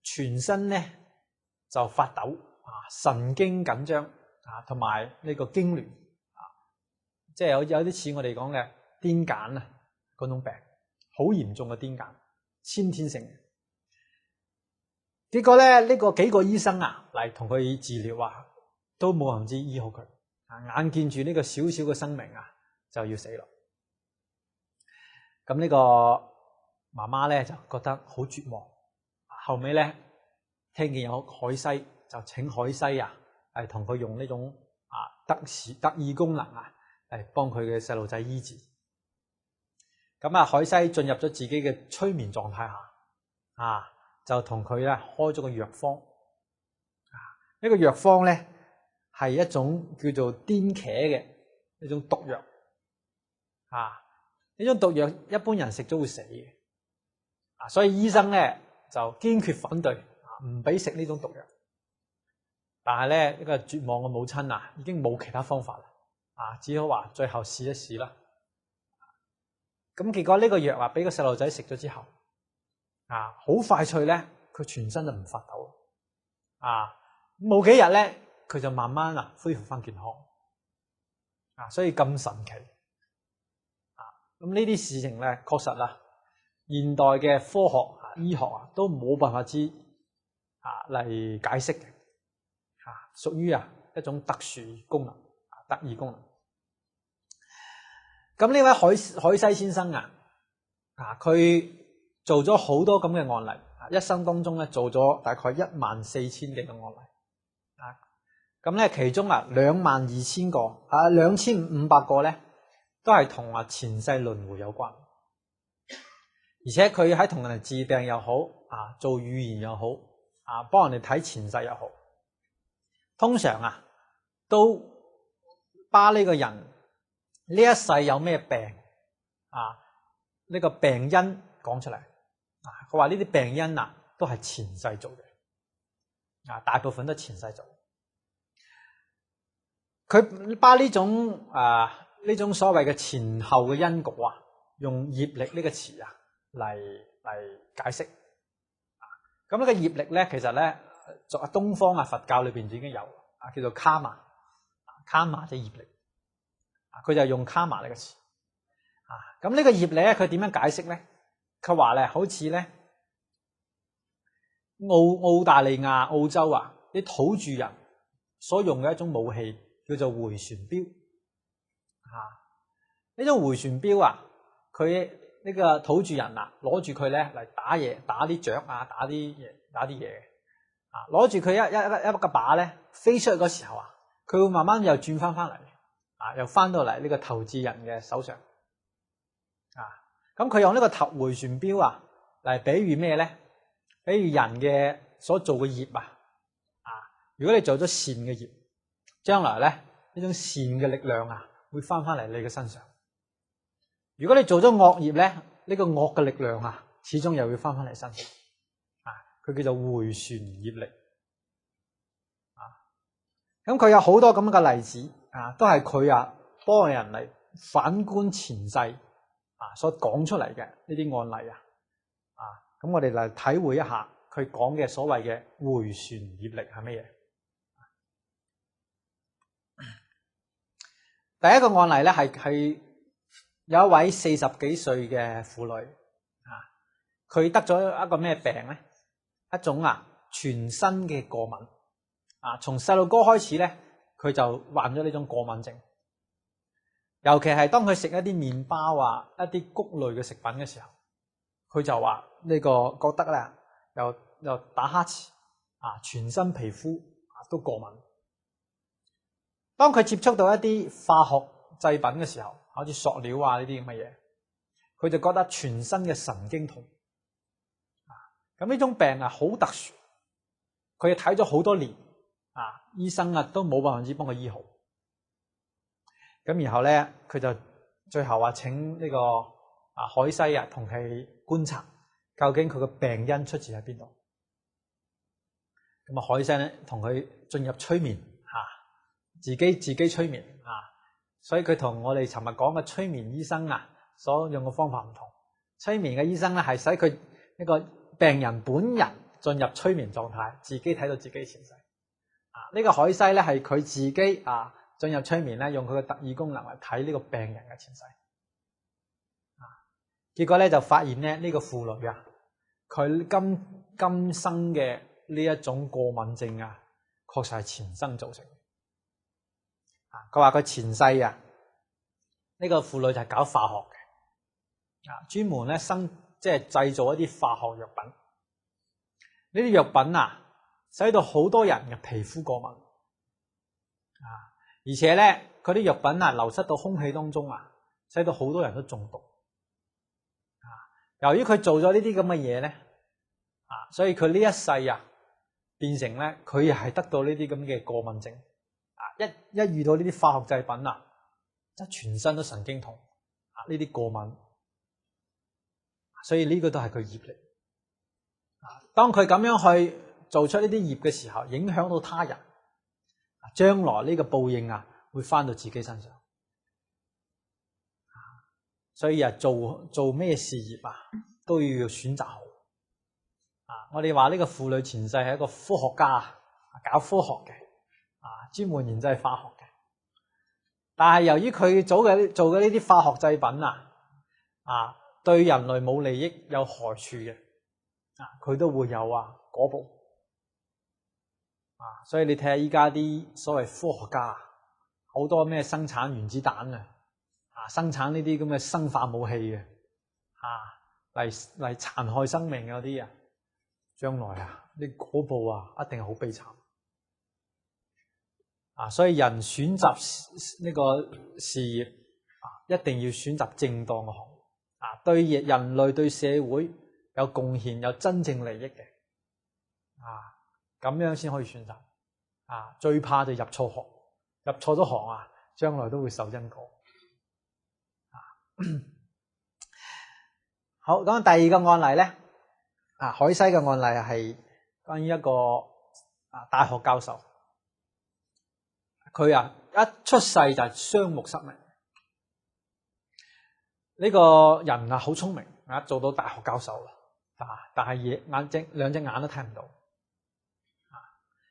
全身咧就發抖神經緊張同埋呢個痙攣即係有啲似我哋講嘅癲癇嗰種病，好嚴重嘅癲癇，先天性嘅。結果咧呢個幾個醫生嚟同佢治療都冇人知醫好佢眼見住呢個小小嘅生命就要死咯。咁呢個媽媽咧就覺得好絕望。後尾咧聽見有海西，就請海西啊，同佢用呢種特異功能啊，嚟幫佢嘅細路仔醫治。咁啊，海西進入咗自己嘅催眠狀態下，就同佢咧開咗個藥方。呢個藥方咧係一種叫做癲茄嘅一種毒藥。呢種毒藥一般人食咗會死嘅。所以醫生咧就堅決反對，唔俾食呢種毒藥。但係咧呢個絕望嘅母親啊，已經冇其他方法啦，只好話最後試一試啦。咁結果呢個藥俾個細路仔食咗之後，好快脆咧，佢全身就唔發抖，冇幾日咧，佢就慢慢恢復翻健康。所以咁神奇。咁呢啲事情咧，確實現代嘅科學醫學都冇辦法嚟解釋嘅，屬於一種特殊功能，特異功能。咁呢位海西先生佢做咗好多咁嘅案例，一生當中咧做咗大概14000幾個案例。咁咧其中22000個2500個咧都係同前世輪迴有關。而且佢喺同人哋治病又好，做預言又好，幫人哋睇前世又好，通常都把呢個人呢一世有咩病，呢個病因講出嚟。佢話呢啲病因都係前世做嘅，大部分都係前世做。佢把呢種所謂嘅前後嘅因果用業力呢個詞嚟解釋。咁呢個業力咧，其實咧作東方佛教裏邊已經有，叫做卡瑪，卡瑪即係業力。佢就用卡瑪呢個詞。咁呢個業力咧，佢點樣解釋咧？佢話咧，好似咧澳大利亞、澳洲啲土著人所用嘅一種武器，叫做回旋鏢。呢種回旋鏢佢呢個土著人攞住佢咧嚟打嘢，打啲雀打啲嘢。攞住佢一個靶咧，飛出去嗰時候佢會慢慢又轉翻嚟，又翻到嚟呢個投擲人嘅手上。咁佢用呢個回旋鏢嚟比喻咩咧？比喻人嘅所做嘅業如果你做咗善嘅業，將來咧呢種善嘅力量會翻嚟你嘅身上。如果你做咗惡業咧，呢個惡嘅力量始終又會翻嚟身上。佢叫做回旋業力。咁佢有好多咁嘅例子都係佢幫人嚟反觀前世所講出嚟嘅呢啲案例咁我哋嚟體會一下佢講嘅所謂嘅回旋業力係乜嘢。第一個案例咧係有一位40幾歲嘅婦女佢得咗一個咩病咧？一種全身嘅過敏從細路哥開始咧，佢就患咗呢種過敏症。尤其係當佢食一啲麵包一啲穀類嘅食品嘅時候，佢就話呢個覺得咧又打乞嗤全身皮膚都過敏。當佢接觸到一啲化學製品嘅時候，好似塑料呢啲咁嘅嘢，佢就覺得全身嘅神經痛。咁呢種病好特殊，佢睇咗好多年醫生都冇辦法幫佢醫好。咁然後咧，佢就最後請呢個海西同佢觀察，究竟佢個病因出自喺邊度。咁海西咧同佢進入催眠自己催眠所以佢同我哋尋日講嘅催眠醫生所用嘅方法唔同。催眠嘅醫生咧係使佢呢個病人本人進入催眠狀態，自己睇到自己前世。呢個海西咧係佢自己進入催眠咧，用佢嘅特異功能嚟睇呢個病人嘅前世。結果咧就發現咧呢個婦女佢今生嘅呢一種過敏症確實係前生造成的。佢話佢前世呢個婦女就係搞化學嘅，專門咧生即係製造一啲化學藥品。呢啲藥品啊，使到好多人嘅皮膚過敏而且咧，佢啲藥品啊流失到空氣當中啊，使到好多人都中毒由於佢做咗呢啲咁嘅嘢咧所以佢呢一世啊，變成咧佢係得到呢啲咁嘅過敏症一遇到呢啲化學製品啊，即係全身都神經痛呢啲過敏，所以呢個都係佢業力當佢咁樣去做出呢啲業嘅時候，影響到他人，將來呢個報應會返到自己身上。所以做咩事業都要選擇好。我哋話呢個婦女前世係一個科學家，搞科學嘅，專門研製化學嘅。但係由於佢做嘅呢啲化學製品對人類冇利益，有害處嘅，佢都會有果報。所以你睇下依家啲所謂科學家，好多咩生產原子彈生產呢啲咁嘅生化武器嘅，嚟殘害生命嗰啲將來啲果報一定係好悲慘。所以人選擇呢個事業一定要選擇正當嘅行業，對人類對社會有貢獻、有真正利益嘅，咁樣先可以選擇。最怕就入錯行，入錯咗行將來都會受因果。好，咁第二個案例咧，海西嘅案例係關於一個大學教授，佢一出世就係雙目失明。呢個人好聰明，做到大學教授啦，但係兩隻眼都睇唔到。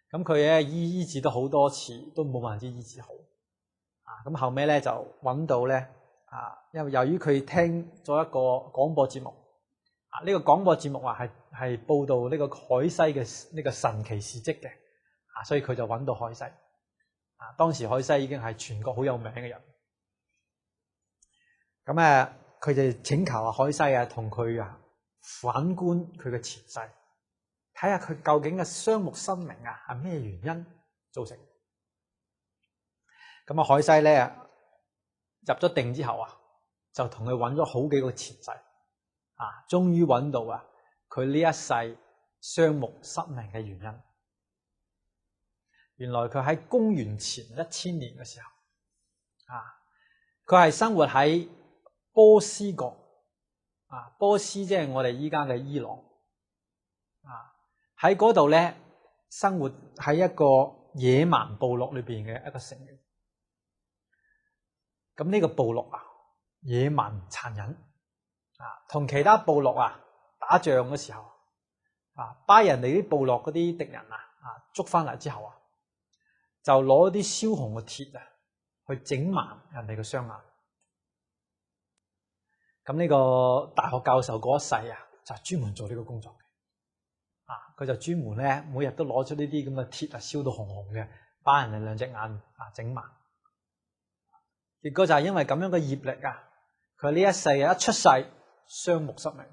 咁佢咧醫治咗好多次，都冇辦法醫治好。咁後尾咧就揾到咧，因為由於佢聽咗一個廣播節目，呢個廣播節目係報道呢個海西嘅呢個神奇事蹟嘅，所以佢就揾到海西。當時海西已經係全國好有名嘅人。咁佢就請求海西同佢反觀佢嘅前世，睇下佢究竟嘅雙目失明係咩原因造成。咁海西咧入咗定之後就同佢揾咗好幾個前世，終於揾到佢呢一世雙目失明嘅原因。原來佢喺公元前1000年嘅時候，佢係生活喺波斯國，波斯即係我哋依家嘅伊朗，喺嗰度咧生活喺一個野蠻部落裏邊嘅一個城市。咁呢個部落野蠻殘忍，同其他部落打仗嘅時候，把人哋啲部落嗰啲敵人捉翻嚟之後就攞啲燒紅嘅鐵去整盲人哋嘅雙眼。咁呢個大學教授嗰一世就專門做呢個工作嘅，佢就專門咧每日都攞出呢啲咁嘅鐵燒到紅紅嘅，把人哋兩隻眼整盲。結果就係因為咁樣嘅業力佢呢一世一出世雙目失明。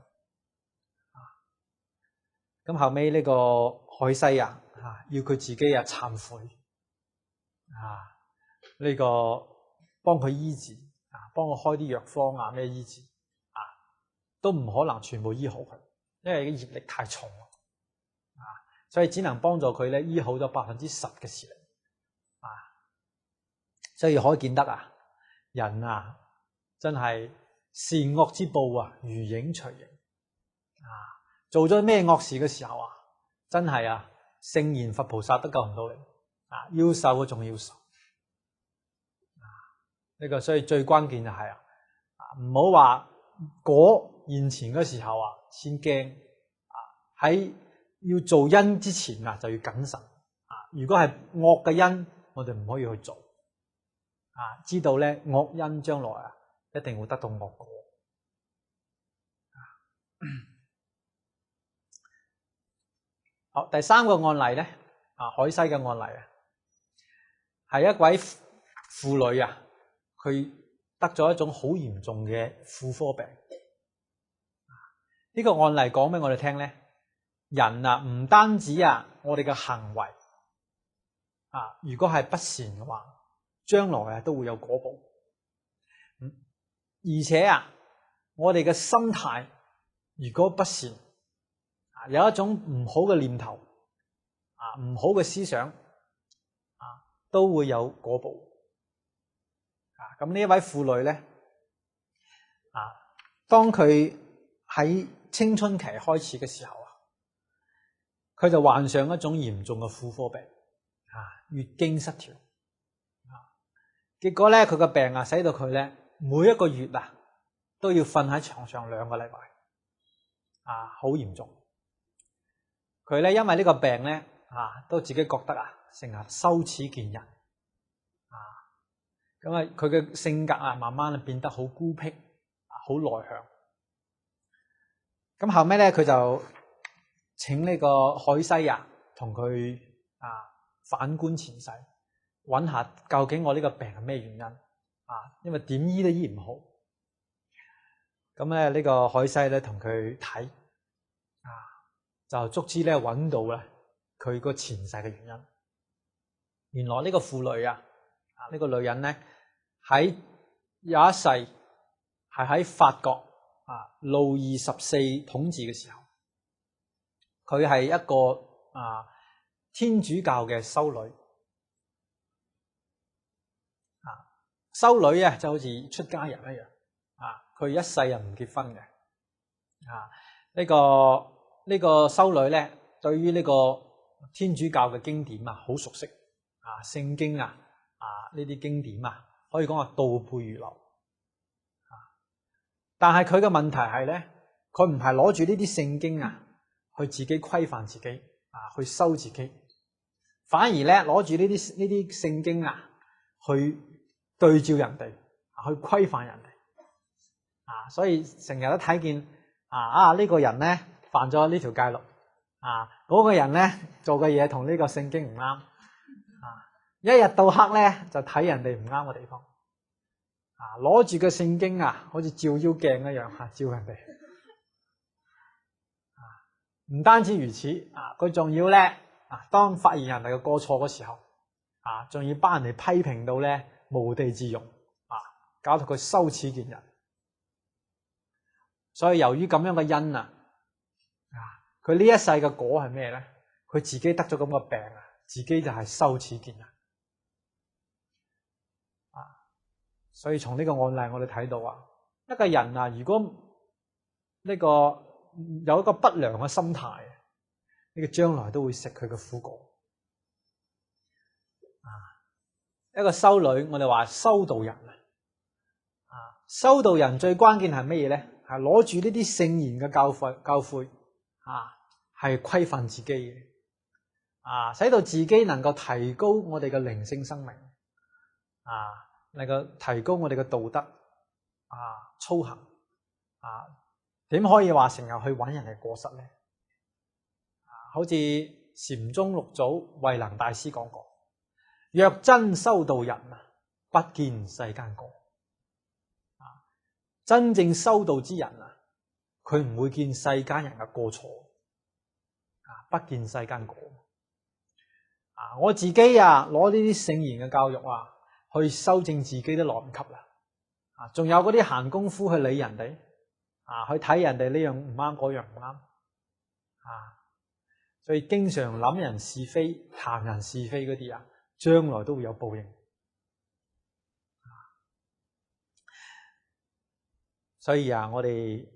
咁後尾呢個海西要佢自己懺悔，呢個幫佢醫治，幫佢開啲藥方咩醫治，都唔可能全部醫好佢，因為業力太重所以只能幫助佢咧醫好咗10%嘅事力。所以可見得人真係善惡之報如影隨形。做咗咩惡事嘅時候真係聖賢佛菩薩都救唔到你，要受嘅仲要受。呢個所以最關鍵就係唔好話果現前嘅時候先驚，喺要做因之前就要謹慎。如果係惡嘅因，我哋唔可以去做。知道咧惡因將來一定會得到惡果。好，第三個案例咧，海西嘅案例係一位婦女佢得咗一種好嚴重嘅婦科病。呢個案例講俾我哋聽咧，人啊唔單止啊，我哋嘅行為啊，如果係不善嘅話，將來啊都會有果報。而且啊，我哋嘅心態如果不善，有一種唔好嘅念頭啊，唔好嘅思想啊，都會有果報。咁呢一位婦女咧，當佢喺青春期開始嘅時候啊，佢就患上一種嚴重嘅婦科病月經失調結果咧佢個病使到佢咧每一個月都要瞓喺床上2個禮拜好嚴重。佢咧因為呢個病咧都自己覺得成日羞恥見人咁佢嘅性格慢慢變得好孤僻好內向。咁後尾咧佢就請呢個海西同佢反觀前世，揾下究竟我呢個病係咩原因因為點醫都醫唔好。咁咧呢個海西咧同佢睇就足之咧揾到咧佢個前世嘅原因。原來呢個婦女呢個女人咧喺有一世係喺法國路易14統治嘅時候，佢係一個天主教嘅修女修女就好似出家人一樣佢一世人唔結婚嘅呢個修女咧對於呢個天主教嘅經典好熟悉聖經呢啲經典可以講話倒背如流。但係佢嘅問題係咧，佢唔係攞住呢啲聖經去自己規範自己去修自己，反而咧攞住呢啲聖經去對照人哋去規範人哋所以成日都睇見呢個人咧犯咗呢條戒律嗰個人咧做嘅嘢同呢個聖經唔啱一日到黑咧就睇人哋唔啱嘅地方攞住個聖經好似照妖鏡一樣照人哋唔單止如此佢仲要咧當發現人哋嘅過錯嘅時候仲要幫人哋批評到咧無地自容搞到佢羞恥見人。所以由於咁樣嘅因佢呢一世嘅果係咩咧？佢自己得咗咁嘅病自己就係羞恥見人所以從呢個案例我哋睇到一個人如果呢個有一個不良嘅心態，呢個將來都會食佢嘅苦果一個修女，我哋話修道人修道人最關鍵係乜嘢咧？係攞住呢啲聖言嘅教誨係規範自己嘅使到自己能夠提高我哋嘅靈性生命能夠提高我哋嘅道德操行點可以話成日去揾人哋過失咧？好似禪宗六祖慧能大師講過：若真修道人不見世間過。真正修道之人佢唔會見世間人嘅過錯不見世間過我自己攞呢啲聖言嘅教育去修正自己都來唔及啦仲有嗰啲閒功夫去理人哋去睇人哋呢樣唔啱嗰樣唔啱所以經常諗人是非談人是非嗰啲將來都會有報應所以我哋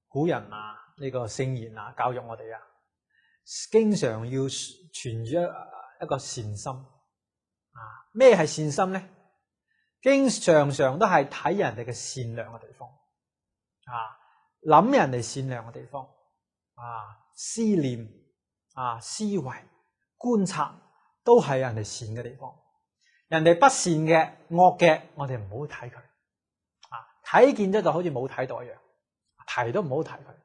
古人呢個聖言教育我哋經常要存住一個善心咩係善心咧？常常都係睇人哋嘅善良嘅地方諗人哋善良嘅地方思念思維觀察都係人哋善嘅地方。人哋不善嘅惡嘅我哋唔好睇佢睇見咗就好似冇睇到一樣提都唔好提佢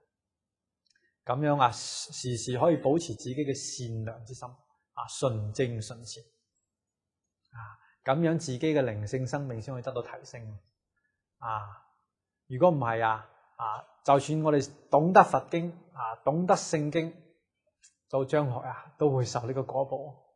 咁樣時時可以保持自己嘅善良之心純正純善咁樣自己嘅靈性生命先可以得到提升如果唔係就算我哋懂得佛經懂得聖經，到將來都會受呢個果報。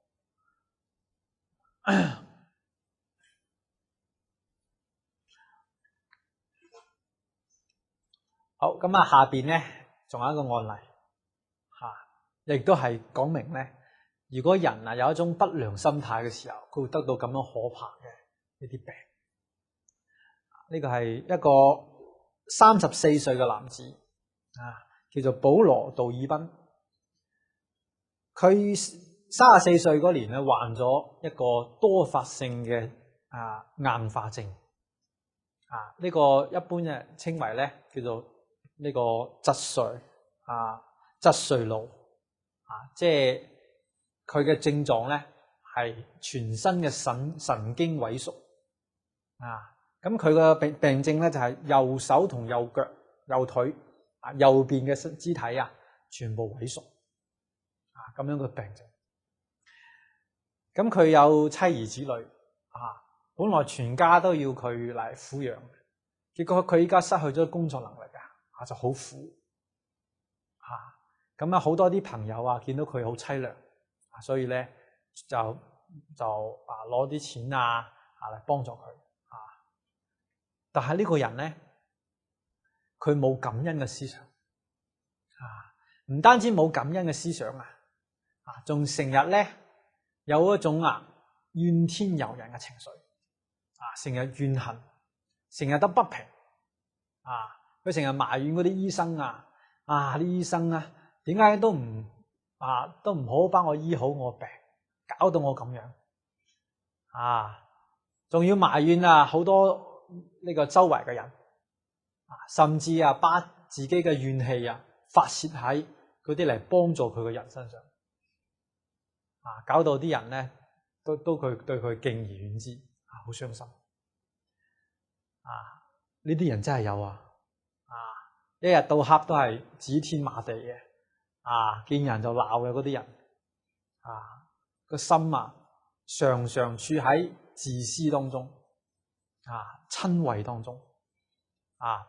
好，咁下邊咧仲有一個案例亦都係講明咧，如果人有一種不良心態嘅時候，佢會得到咁樣可怕嘅呢啲病。呢個係一個34歲嘅男子叫做保羅道爾賓。佢34歲嗰年咧患咗一個多發性嘅硬化症。呢個一般嘅稱為咧叫做呢個側睡側睡腦即係佢嘅症狀咧係全身嘅神經萎縮咁佢嘅病症咧就係右手同右腳、右腿右邊嘅肢體全部萎縮咁樣嘅病症。咁佢有妻兒子女本來全家都要佢嚟撫養，結果佢依家失去咗工作能力就好苦咁好多啲朋友見到佢好淒涼所以咧就攞啲錢嚟幫助佢但係呢個人咧佢冇感恩嘅思想唔單止冇感恩嘅思想仲成日咧有一種怨天尤人嘅情緒成日怨恨，成日都不平佢成日埋怨嗰啲醫生啲醫生點解都唔好幫我醫好我病，搞到我咁樣仲要埋怨好多呢個周圍嘅人甚至把自己嘅怨氣發洩喺嗰啲嚟幫助佢嘅人身上搞到啲人咧都對佢敬而遠之好傷心呢啲人真係有一日到黑都係指天罵地嘅見人就鬧嘅嗰啲人個心常常處喺自私當中親為當中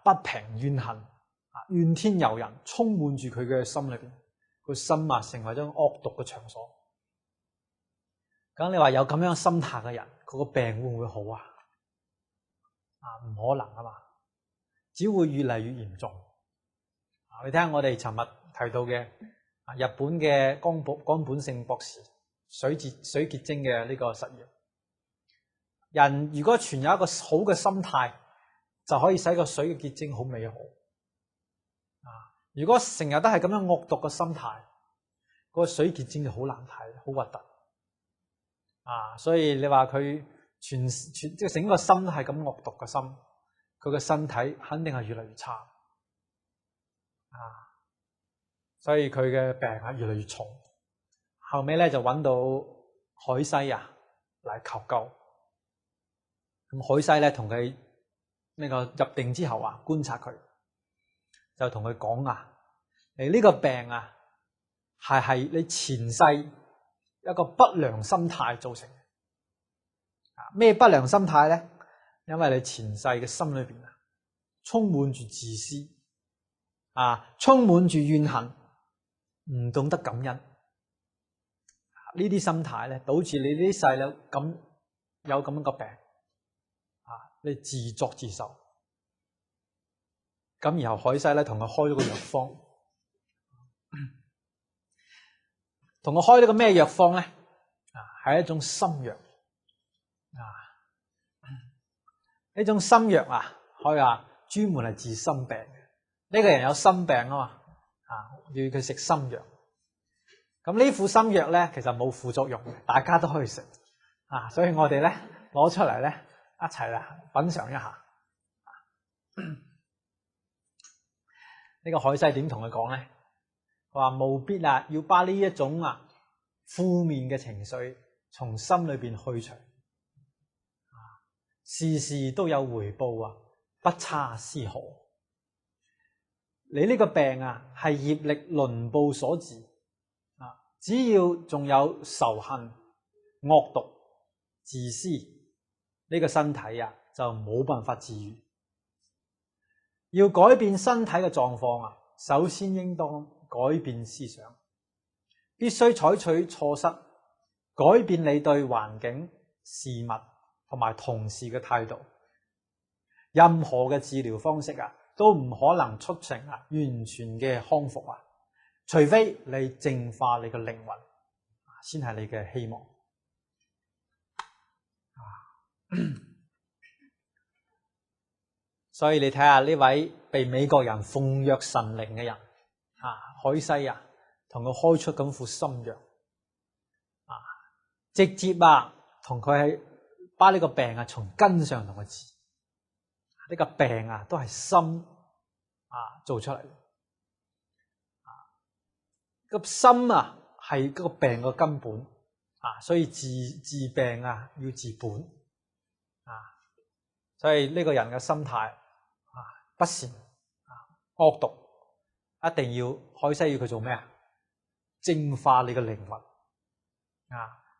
不平怨恨怨天尤人充滿住佢嘅心裏邊，佢心成為咗惡毒嘅場所。咁你話有咁樣心態嘅人，佢個病會唔會好唔可能嘛，只會越嚟越嚴重。你睇下我哋尋日提到嘅日本嘅岡本勝博士水結晶嘅呢個實驗，人如果存有一個好嘅心態，就可以使個水嘅結晶好美好如果成日都係咁樣惡毒嘅心態，個水結晶就好難睇，好核突所以你話佢即係整個心都係咁惡毒嘅心，佢嘅身體肯定係越嚟越差所以佢嘅病越嚟越重。後尾咧就揾到海西嚟求救。咁海西咧同佢呢個入定之後觀察佢，就同佢講你呢個病係你前世一個不良心態造成嘅。咩不良心態咧？因為你前世嘅心裏邊充滿住自私充滿住怨恨，唔懂得感恩。呢啲心態咧導致你呢世有咁樣個病你自作自受。咁然後海西咧同佢開咗個藥方，同佢開咗個咩藥方咧？係一種心藥呢種心藥可以專門係治心病嘅。呢個人有心病要佢食心藥。咁呢副心藥咧其實冇副作用嘅，大家都可以食所以我哋咧攞出嚟咧一齊品嘗一下。呢個海西點同佢講咧？佢話務必要把呢一種負面嘅情緒從心裏邊去除事事都有回報不差絲毫。你呢個病係業力輪報所致只要仲有仇恨、惡毒、自私，呢個身體就冇辦法治愈。要改變身體嘅狀況啊，首先應當改變思想，必須採取措施，改變你對環境、事物同埋同事嘅態度。任何嘅治療方式啊，都唔可能促成啊完全嘅康復啊，除非你淨化你嘅靈魂，先係你嘅希望。所以你睇下呢位被美國人奉若神靈嘅人海西啊，同佢開出咁副心藥直接同佢係把呢個病啊從根上同佢治。呢個病啊都係心做出嚟嘅。個心啊係嗰個病嘅根本所以治病要治本所以呢個人嘅心態不善惡毒，一定要海西要佢做咩啊？淨化你嘅靈魂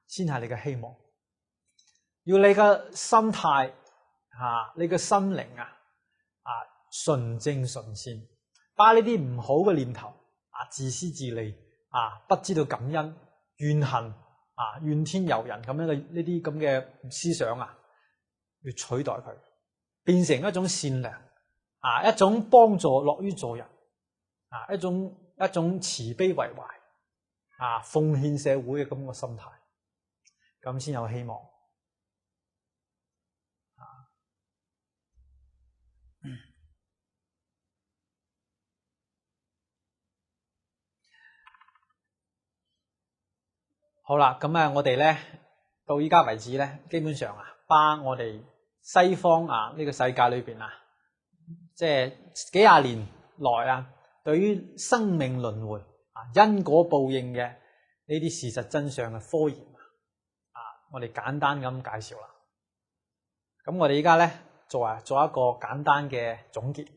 先係你嘅希望。要你嘅心態你嘅心靈純正純善，把呢啲唔好嘅念頭自私自利不知道感恩、怨恨怨天尤人咁樣嘅呢啲咁嘅思想要取代佢，變成一種善良一種幫助樂於助人一種慈悲為懷奉獻社會嘅咁個心態，咁先有希望。好啦，咁我哋咧到依家為止咧，基本上把我哋西方呢個世界裏邊即係幾廿年來對於生命輪迴因果報應嘅呢啲事實真相嘅科研我哋簡單咁介紹啦。咁我哋依家咧做一個簡單嘅總結。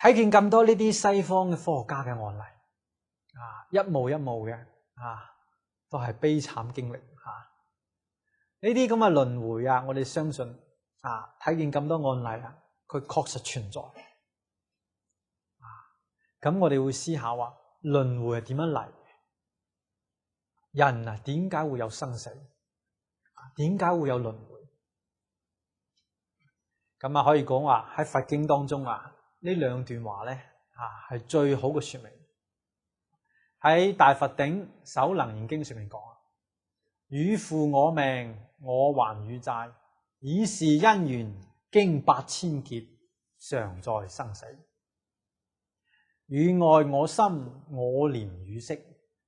睇見咁多呢啲西方嘅科學家嘅案例一幕一幕嘅都係悲慘經歷呢啲咁嘅輪迴我哋相信睇見咁多案例佢確實存在咁我哋會思考輪迴係點樣嚟？人點解會有生死？點解會有輪迴？咁可以講喺佛經當中呢兩段話咧係最好嘅說明。喺大佛頂首楞嚴經上面講汝負我命，我還汝債，以是因緣經百千劫，常在生死。汝愛我心，我憐汝惜，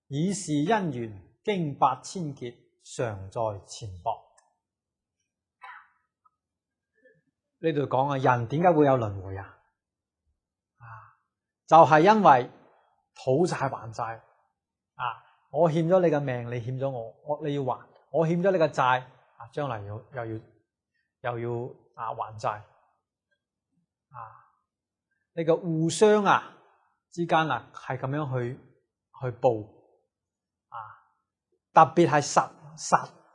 以是因緣經百千劫，常在纏縛。呢度講人點解會有輪迴就係因為討債還債我欠咗你嘅命，你欠咗我，你要還；我欠咗你嘅債將來又要還債呢個互相之間係咁樣去報特別係殺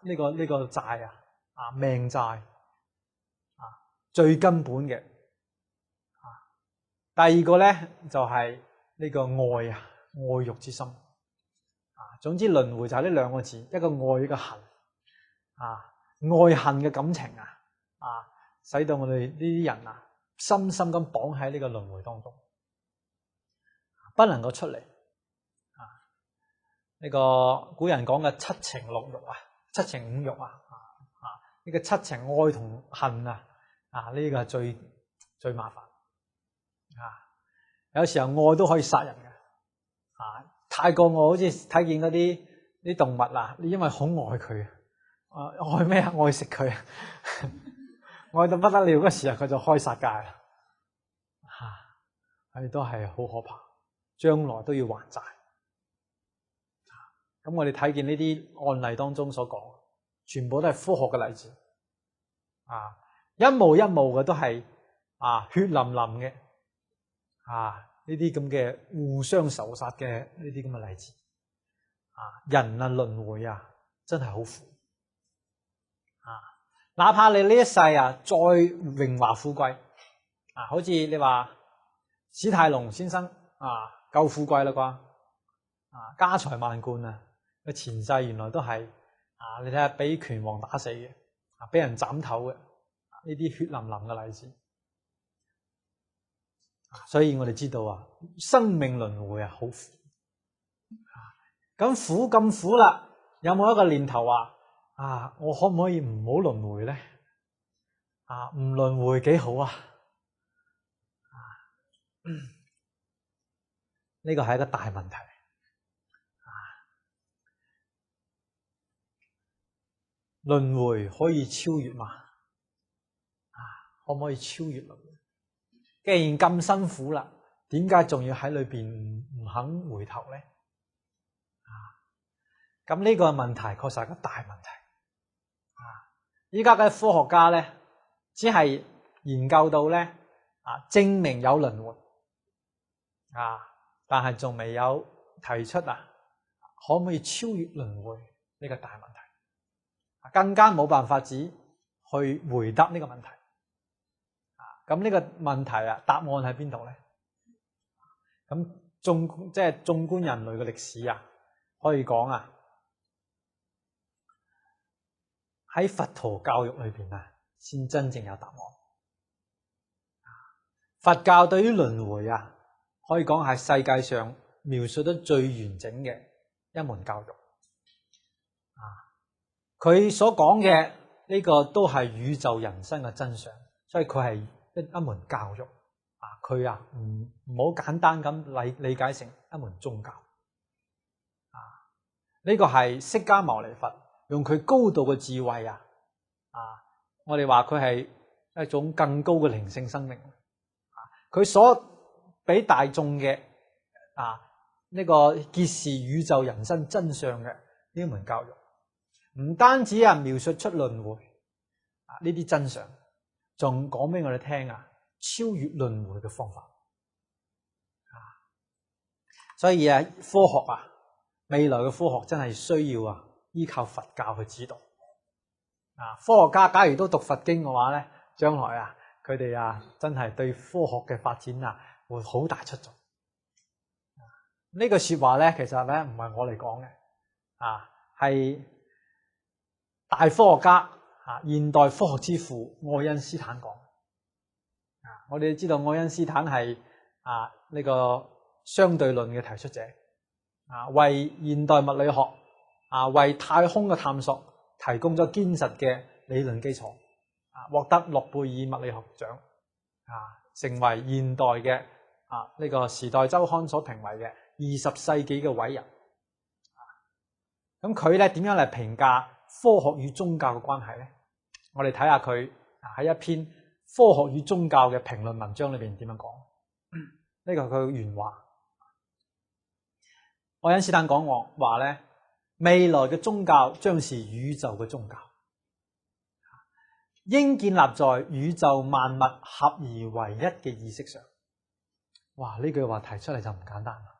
呢個債命債最根本嘅。第二個咧就係呢個愛欲之心總之輪迴就係呢兩個字，一個愛，一個恨愛恨嘅感情使到我哋呢啲人深深咁綁喺呢個輪迴當中，不能夠出嚟呢個古人講嘅七情六欲七情五欲呢個七情愛同恨呢個係最麻煩有時候愛都可以殺人嘅太過愛，好似睇見嗰啲動物你因為好愛佢愛咩愛食佢愛到不得了嗰時候佢就開殺戒啦佢都係好可怕，將來都要還債咁我哋睇見呢啲案例當中所講全部都係科學嘅例子一幕一幕嘅都係血淋淋嘅呢啲咁嘅互相仇殺嘅呢啲咁嘅例子人輪迴真係好苦哪怕你呢一世再榮華富貴好似你話史泰龍先生夠富貴啦啩，家財萬貫啊，佢前世原來都係你睇下俾拳王打死嘅，俾人斬頭嘅，呢啲血淋淋嘅例子。所以我哋知道生命輪迴好苦。咁苦咁苦啦，有冇一個念頭話我可唔可以唔好輪迴咧？唔輪迴幾好啊？呢個係一個大問題。輪迴可以超越嘛？可唔可以超越輪迴？既然咁辛苦啦，點解仲要喺裏邊唔肯回頭咧？咁呢個問題確實係個大問題。依家嘅科學家咧，只係研究到咧證明有輪迴但係仲未有提出可唔可以超越輪迴呢個大問題，更加冇辦法子去回答呢個問題。咁呢個問題答案喺邊度咧？咁即係縱觀人類嘅歷史可以講喺佛陀教育裏邊先真正有答案。佛教對於輪迴可以講係世界上描述得最完整嘅一門教育。佢所講嘅呢個都係宇宙人生嘅真相，所以佢係一門教育。佢唔好簡單咁理解成一門宗教。呢個係釋迦牟尼佛用佢高度嘅智慧我哋話佢係一種更高嘅靈性生命。佢所俾大眾嘅呢個揭示宇宙人生真相嘅呢門教育，唔單止描述出輪迴呢啲真相，仲講俾我哋聽超越輪迴嘅方法。所以科學未來嘅科學真係需要依靠佛教去指導。科學家假如都讀佛經嘅話咧，將來佢哋真係對科學嘅發展會好大出眾。呢句說話咧，其實咧唔係我嚟講嘅，係大科學家現代科學之父愛因斯坦講。我哋知道愛因斯坦係呢個相對論嘅提出者，為現代物理學為太空嘅探索提供咗堅實嘅理論基礎，獲得諾貝爾物理學獎，成為現代嘅呢個時代週刊所評為嘅20世紀嘅偉人。咁佢咧點樣嚟評價科學與宗教嘅關係咧？我哋睇下佢喺一篇科學與宗教嘅評論文章裏邊點樣講。呢個係佢嘅原話。愛因斯坦講話咧，未來嘅宗教將是宇宙嘅宗教，應建立在宇宙萬物合而為一嘅意識上。哇！呢句話提出嚟就唔簡單啦。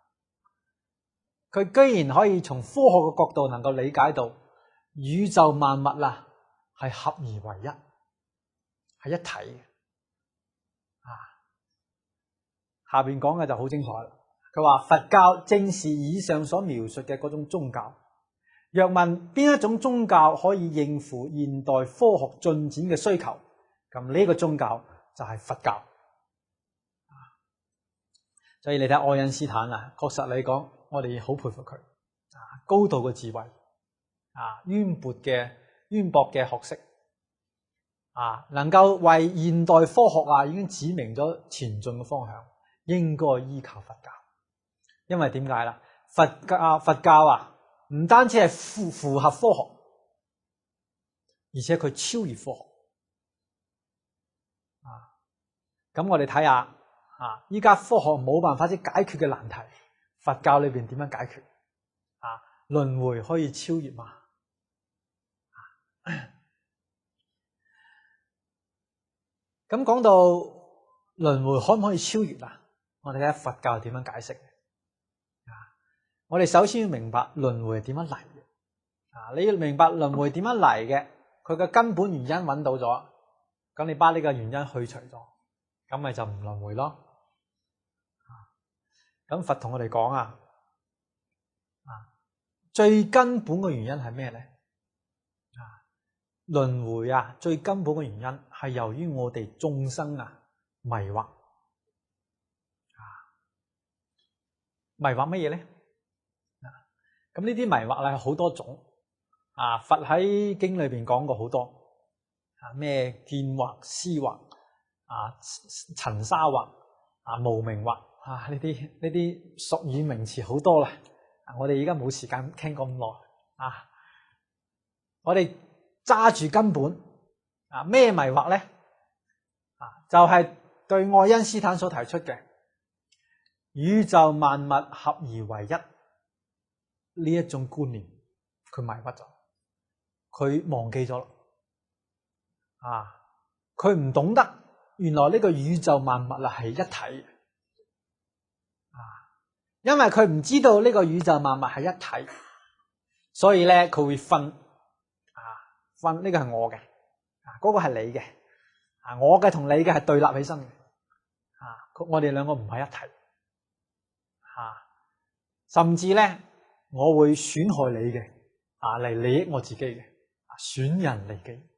佢居然可以從科學嘅角度能夠理解到宇宙萬物係合而為一，係一體嘅。下邊講嘅就好精彩啦。佢話佛教正是以上所描述嘅嗰種宗教。若問邊一種宗教可以應付現代科學進展嘅需求，咁呢個宗教就係佛教。所以你睇愛因斯坦確實嚟講，我哋好佩服佢，高度嘅智慧，淵博嘅學識，能夠為現代科學已經指明咗前進嘅方向，應該依靠佛教。因為點解啦？佛教唔單止係符合科學，而且佢超越科學。咁我哋睇下依家科學冇辦法解決嘅難題，佛教裏邊點樣解決？輪迴可以超越嘛？咁講到輪迴可唔可以超越我哋睇下佛教點樣解釋。我哋首先要明白輪迴係點樣嚟嘅。你要明白輪迴點樣嚟嘅，佢嘅根本原因揾到咗，咁你把呢個原因去除咗，咁咪就唔輪迴咯。咁佛同我哋講最根本嘅原因係咩咧？輪迴最根本嘅原因係由於我哋眾生迷惑。迷惑乜嘢咧？咁呢啲迷惑係好多種。佛喺經裏邊講過好多。咩見惑、思惑、塵沙惑、無明惑，呢啲術語名詞好多啦。我哋而家冇時間傾咁耐。我哋揸住根本。咩迷惑咧？就係對愛因斯坦所提出嘅宇宙萬物合而為一呢一種觀念，佢迷惑咗，佢忘記咗啦。佢唔懂得原來呢個宇宙萬物係一體。因為佢唔知道呢個宇宙萬物係一體，所以咧佢會分。分呢個係我嘅，嗰個係你嘅。我嘅同你嘅係對立起身嘅。我哋兩個唔係一體。甚至咧我會損害你嘅，嚟利益我自己嘅，損人利己。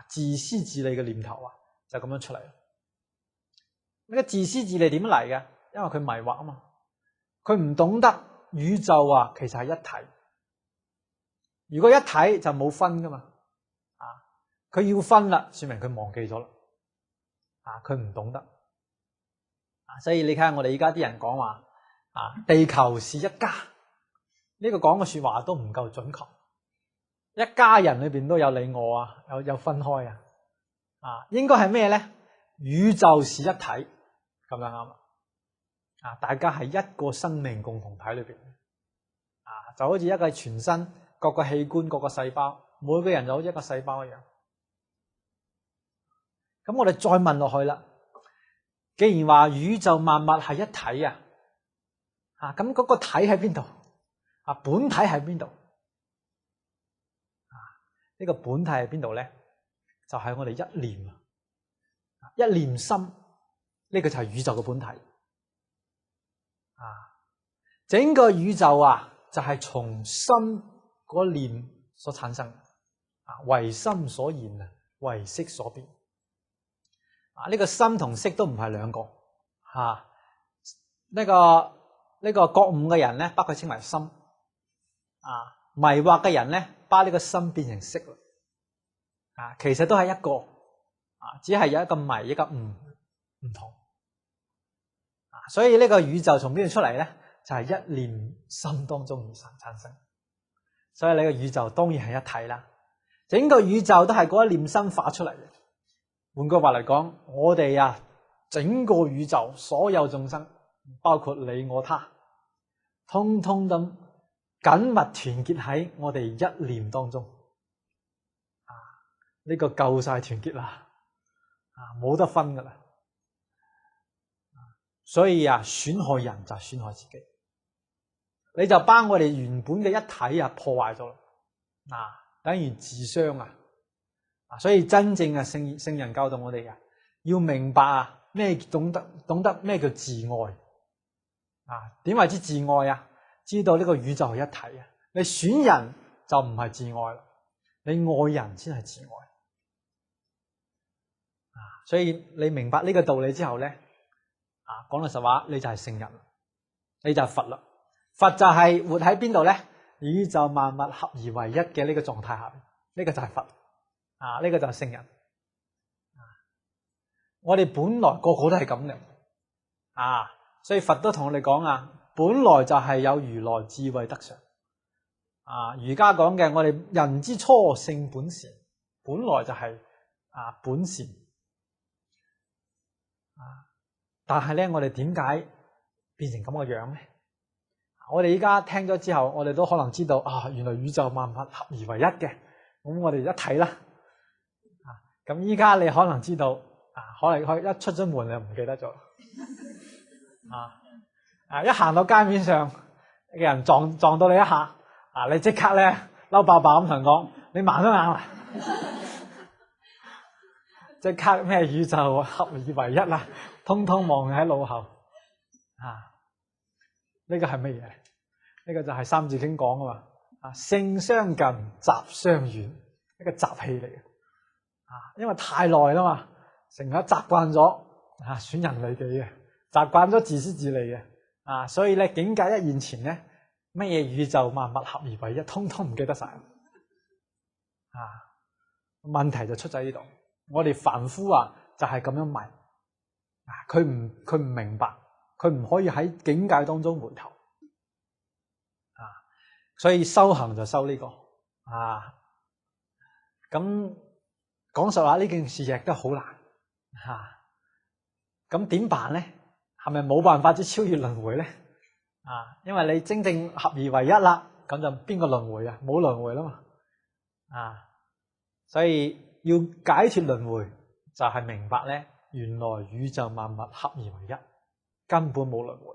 自私自利嘅念頭就咁樣出嚟。呢個自私自利點樣嚟嘅？因為佢迷惑啊嘛，佢唔懂得宇宙其實係一體。如果一體就冇分噶嘛。佢要分啦，說明佢忘記咗啦。佢唔懂得。所以你睇下我哋而家啲人講話，地球是一家，呢個講嘅說話都唔夠準確。一家人裏邊都有你我有分開應該係咩咧？宇宙是一體，咁樣啱。大家係一個生命共同體裏邊。就好似一個全身，各個器官、各個細胞，每個人就好似一個細胞一樣。咁我哋再問落去啦，既然話宇宙萬物係一體咁嗰個體喺邊度？本體喺邊度？呢個本體喺邊度咧？就係我哋一念一念心，呢個就係宇宙嘅本體。整個宇宙就係從心嗰念所產生，為心所現，為色所變。呢個心同色都唔係兩個。呢個覺悟嘅人咧，把佢稱為心。迷惑嘅人咧，把呢個心變成色。其實都係一個，只係有一個迷一個悟唔同。所以呢個宇宙從邊度出嚟咧？就係一念心當中而產生。所以呢個宇宙當然係一體啦。整個宇宙都係嗰一念心化出嚟嘅。換句話嚟講，我哋整個宇宙所有眾生，包括你我他，通通咁緊密團結喺我哋一念當中。呢個夠晒團結啦，冇得分噶啦。所以損害人就損害自己，你就把我哋原本嘅一體破壞咗啦。等於自傷所以真正嘅聖人教導我哋要明白咩懂得咩叫自愛。點為之自愛？知道呢個宇宙係一體。你損人就唔係自愛啦，你愛人先係自愛。所以你明白呢個道理之後咧，講老實話，你就係聖人，你就係佛啦。佛就係活喺邊度咧？宇宙萬物合而為一嘅呢個狀態下面，呢個就係佛。呢個就係聖人。我哋本來個個都係咁嘅。所以佛都同我哋講本來就係有如來智慧德相。儒家講嘅，我哋人之初性本善，本來就係本善。但係咧，我哋點解變成咁嘅樣咧？我哋依家聽咗之後，我哋都可能知道原來宇宙萬物合而為一嘅，咁我哋一睇啦。咁依家你可能知道，可能一出咗門就唔記得咗。一行到街面上嘅人撞到你一下，你即刻咧嬲爆爆咁同人講，你盲咗眼啦！即刻咩宇宙合而為一啦，通通望喺腦後啊！呢個係乜嘢？呢個就係三字經講啊嘛，啊性相近，習相遠，一個習氣嚟嘅啊，因為太耐啦嘛，成日習慣咗啊損人利己嘅，習慣咗自私自利嘅啊，所以咧境界一現前咧，乜嘢宇宙萬物合而為一，通通唔記得晒啊！問題就出喺呢度，我哋凡夫啊就係咁樣迷啊，佢唔明白，佢唔可以喺境界當中回頭啊，所以修行就修呢個啊。咁講實話呢件事亦都好難啊。咁點辦咧？係咪冇辦法之超越輪迴咧？啊，因為你真正合而為一啦，咁就邊個輪迴啊？冇輪迴啦嘛啊。所以要解脫輪迴，就係明白咧，原來宇宙萬物合而為一，根本冇輪迴。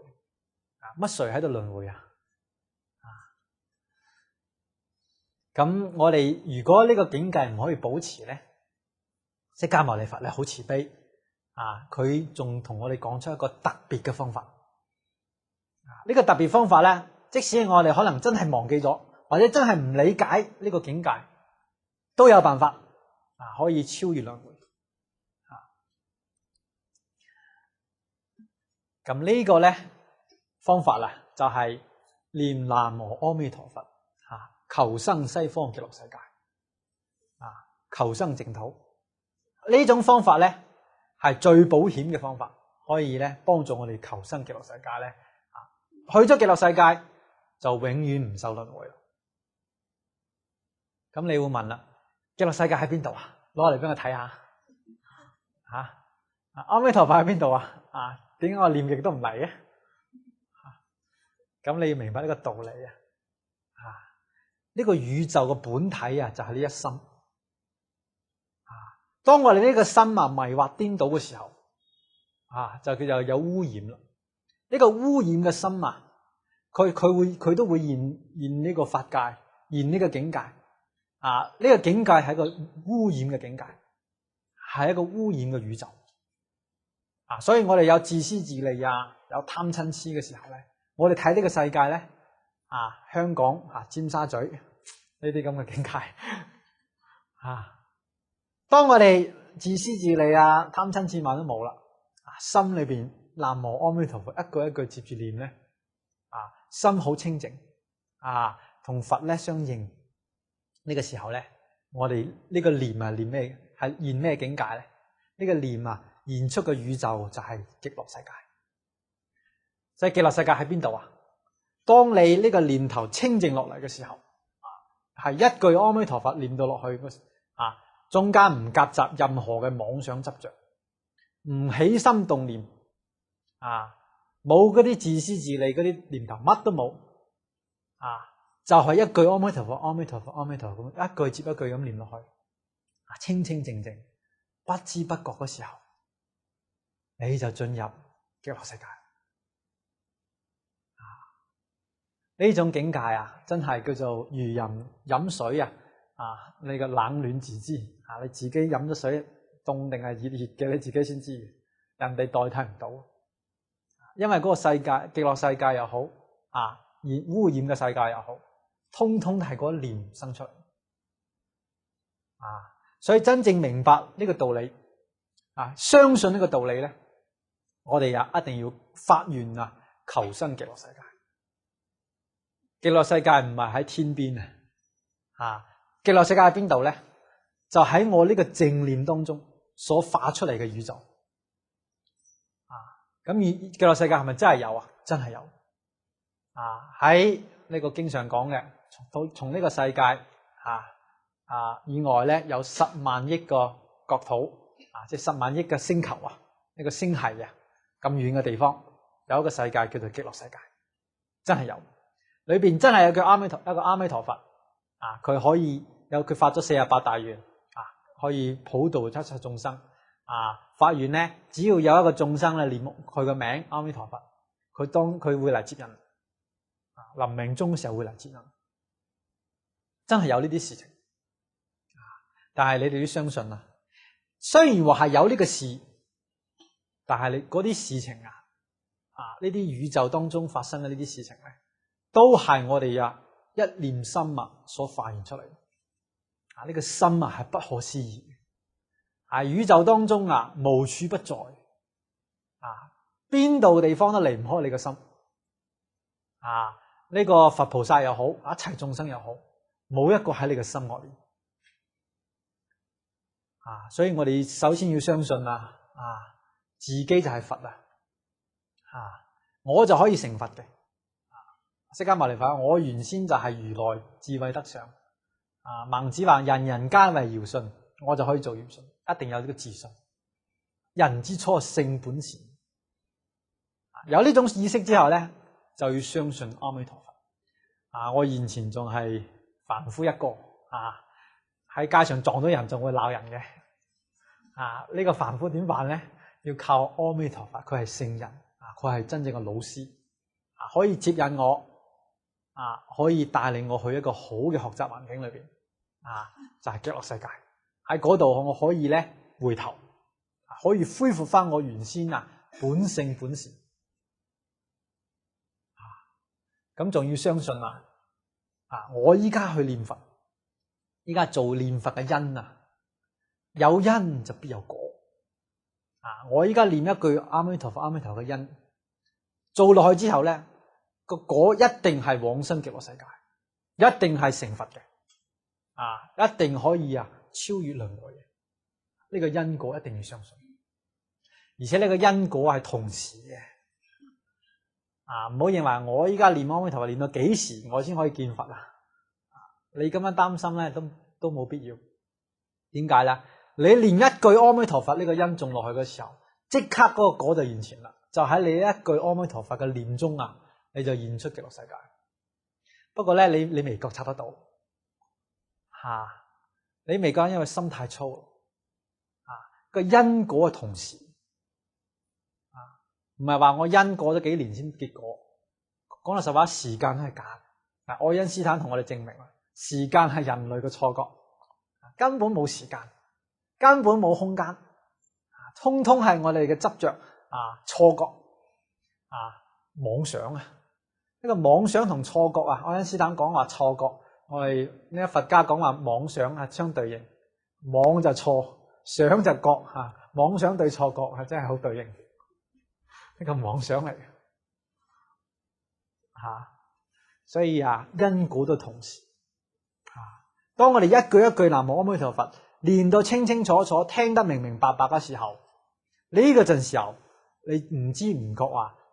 乜誰喺度輪迴啊？咁我哋如果呢個境界唔可以保持咧，釋迦牟尼佛咧好慈悲啊，佢仲同我哋講出一個特別嘅方法。呢個特別方法咧，即使我哋可能真係忘記咗，或者真係唔理解呢個境界，都有辦法啊，可以超越輪迴啊。咁呢個咧方法啦，就係念南無阿彌陀佛啊，求生西方極樂世界啊，求生淨土。呢種方法咧係最保險嘅方法，可以咧幫助我哋求生極樂世界咧啊。去咗極樂世界就永遠唔受輪迴啦。咁你會問啦？極樂世界喺邊度啊？攞嚟俾我睇下吓。阿彌陀佛喺邊度啊？啊，點解我念極都唔嚟嘅？咁你要明白呢個道理啊！呢個宇宙嘅本體啊，就係呢一心啊。當我哋呢個心啊迷惑顛倒嘅時候啊，就叫做有污染啦。呢個污染嘅心啊，佢都會現呢個法界，現呢個境界。啊！呢個境界係一個污染嘅境界，係一個污染嘅宇宙啊！所以我哋有自私自利啊，有貪嗔癡嘅時候咧，我哋睇呢個世界咧啊，香港啊，尖沙咀呢啲咁嘅境界啊，當我哋自私自利啊，貪嗔癡慢都冇啦，心裏邊南無阿彌陀佛一句一句接住念咧啊，心好清淨啊，同佛咧相應。呢個時候咧，我哋呢個念啊念咩？係現咩境界咧？呢個念啊現出嘅宇宙就係極樂世界。所以極樂世界喺邊度啊？當你呢個念頭清淨落嚟嘅時候，係一句阿彌陀佛念到落去啊，中間唔夾雜任何嘅妄想執着，唔起心動念啊，冇嗰啲自私自利嗰啲念頭，乜都冇啊。就係一句阿彌陀佛，阿彌陀佛，阿彌陀佛，一句接一句咁念落去，清清靜靜，不知不覺嗰時候，你就進入極樂世界。呢種境界啊，真係叫做如人飲水啊！啊，你個冷暖自知啊，你自己飲咗水凍定係熱嘅，你自己先知，人哋代替唔到。因為嗰個世界，極樂世界又好啊，污染嘅世界又好。通通係嗰一念生出啊，所以真正明白呢個道理啊，相信呢個道理咧，我哋也一定要發願啊，求生極樂世界。極樂世界唔係喺天邊啊，極樂世界喺邊度咧？就喺我呢個正念當中所化出嚟嘅宇宙啊。咁極樂世界係咪真係有啊？真係有啊！喺呢個經常講嘅。從呢個世界以外咧，有10萬億個國土啊，即係10萬億嘅星球啊，呢個星系啊，咁遠嘅地方有一個世界叫做極樂世界，真係有，裏邊真係有一個阿彌陀佛啊，佢可以有佢發咗48大願啊，可以普度一切眾生啊，發願咧，只要有一個眾生咧念佢個名阿彌陀佛，佢會嚟接引，臨命終嘅時候會嚟接引。真係有呢啲事情，但係你哋要相信啊！雖然話係有呢個事，但係你嗰啲事情啊，呢啲宇宙當中發生嘅呢啲事情咧，都係我哋一念心所發現出嚟。呢個心係不可思議嘅，宇宙當中無處不在，邊度地方都離唔開你個心。呢個佛菩薩又好，一切眾生又好，冇一個喺你嘅心外面。所以我哋首先要相信自己就係佛我就可以成佛嘅。釋迦牟尼佛，我原先就係如來智慧德相。孟子話人人皆為堯舜，我就可以做堯舜，一定有呢個自信。人之初性本善，有呢種意識之後咧，就要相信阿彌陀佛。我現前仲係凡夫一個，喺街上撞到人仲會鬧人嘅。呢個凡夫點辦咧？要靠阿彌陀佛，佢係聖人，佢係真正嘅老師，可以接引我，可以帶領我去一個好嘅學習環境裏邊，就係極樂世界。喺嗰度我可以咧回頭，可以恢復翻我原先本性本善。咁仲要相信我依家去念佛，依家做念佛嘅因有因就必有果。我依家念一句阿彌陀佛阿彌陀佛嘅因，做落去之後咧，個果一定係往生極樂世界，一定係成佛嘅，一定可以超越輪迴嘅。呢個因果一定要相信，而且呢個因果係同時嘅。唔好認為我依家念阿彌陀佛念到幾時我先可以見佛你咁樣擔心咧都冇必要。點解咧？你念一句阿彌陀佛呢個因種落去嘅時候，即刻嗰個果就現前啦。就喺你一句阿彌陀佛嘅念中你就現出極樂世界。不過咧，你未覺察得到你未覺，因為心太粗個因果嘅同時唔係話我因過咗幾年先結果。講到實話，時間都係假嘅。愛因斯坦同我哋證明時間係人類嘅錯覺，根本冇時間，根本冇空間，通通係我哋嘅執着錯覺妄想呢個妄想同錯覺愛因斯坦講話錯覺，我哋呢個佛家講話妄想相對應，妄就錯，想就覺妄想對錯覺真係好對應。呢個妄想嚟所以因果都同時當我哋一句一句南無阿彌陀佛練到清清楚楚，聽得明明白白嘅時候，呢個陣時候你唔知唔覺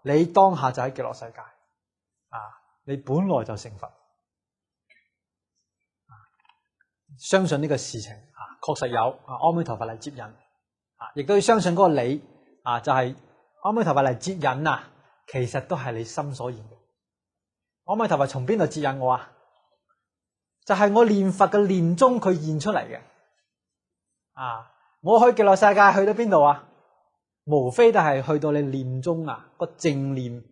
你當下就喺極樂世界你本來就成佛。相信呢個事情確實有阿彌陀佛嚟接引亦都要相信嗰個你就係阿彌陀佛嚟接引其實都係你心所現嘅。阿彌陀佛從邊度接引我就係我念佛嘅念中佢現出嚟嘅。我去極樂世界去到邊度無非都係去到你念中個正念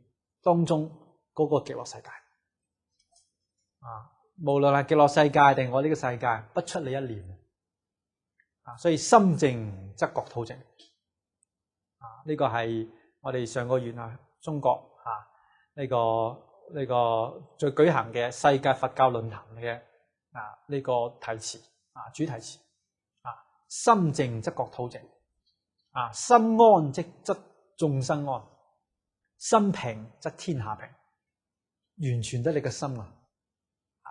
當中嗰個極樂世界。無論係極樂世界定我呢個世界，不出你一念。所以心淨則國土淨。呢個係我哋上個月中國呢個最舉行嘅世界佛教論壇嘅呢個題詞主題詞心淨則國土淨心安則眾生安，心平則天下平，完全得你嘅心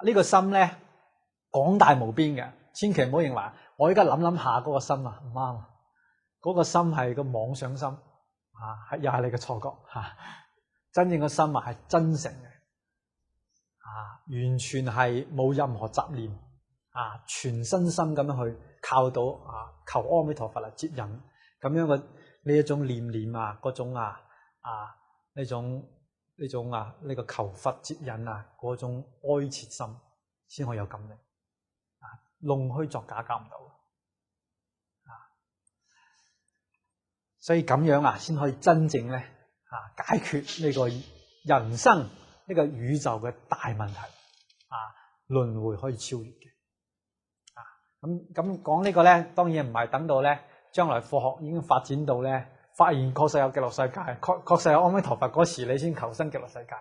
呢個心咧廣大無邊嘅，千祈唔好認為我而家諗下嗰個心唔啱，嗰個心係個妄想心又係你嘅錯覺真正嘅心係真誠嘅完全係冇任何雜念全身心咁樣去靠到求阿彌陀佛嚟接引，咁樣嘅呢一種念嗰種呢個求佛接引嗰種哀切心先可以有感力弄虛作假搞唔到所以咁樣先可以真正咧解決呢個人生呢個宇宙嘅大問題輪迴可以超越嘅咁講呢個咧，當然唔係等到咧將來科學已經發展到咧，發現確實有極樂世界，確實有阿彌陀佛嗰時，你先求生極樂世界，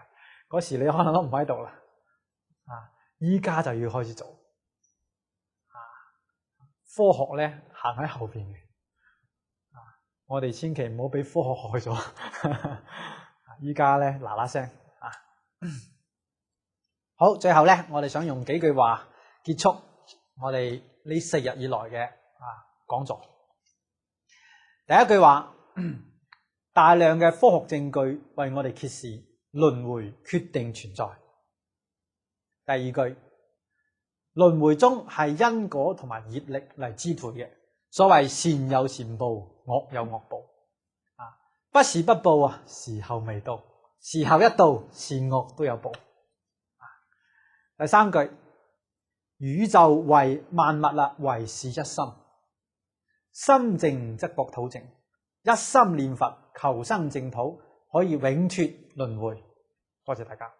嗰時你可能都唔喺度啦。依家就要開始做。科學咧行喺後邊嘅，我哋千祈唔好俾科學害咗。依家咧嗱嗱聲啊！好，最後咧，我哋想用幾句話結束我哋呢4日以來嘅講座。第一句話，大量嘅科學證據為我哋揭示輪迴決定存在。第二句，輪迴中係因果同埋業力嚟支配嘅，所謂善有善報，惡有惡報。不是不報啊，時候未到，時候一到，善惡都有報。第三句，宇宙為萬物為是一心，心淨則國土淨，一心念佛求生淨土，可以永脫輪迴。多謝大家。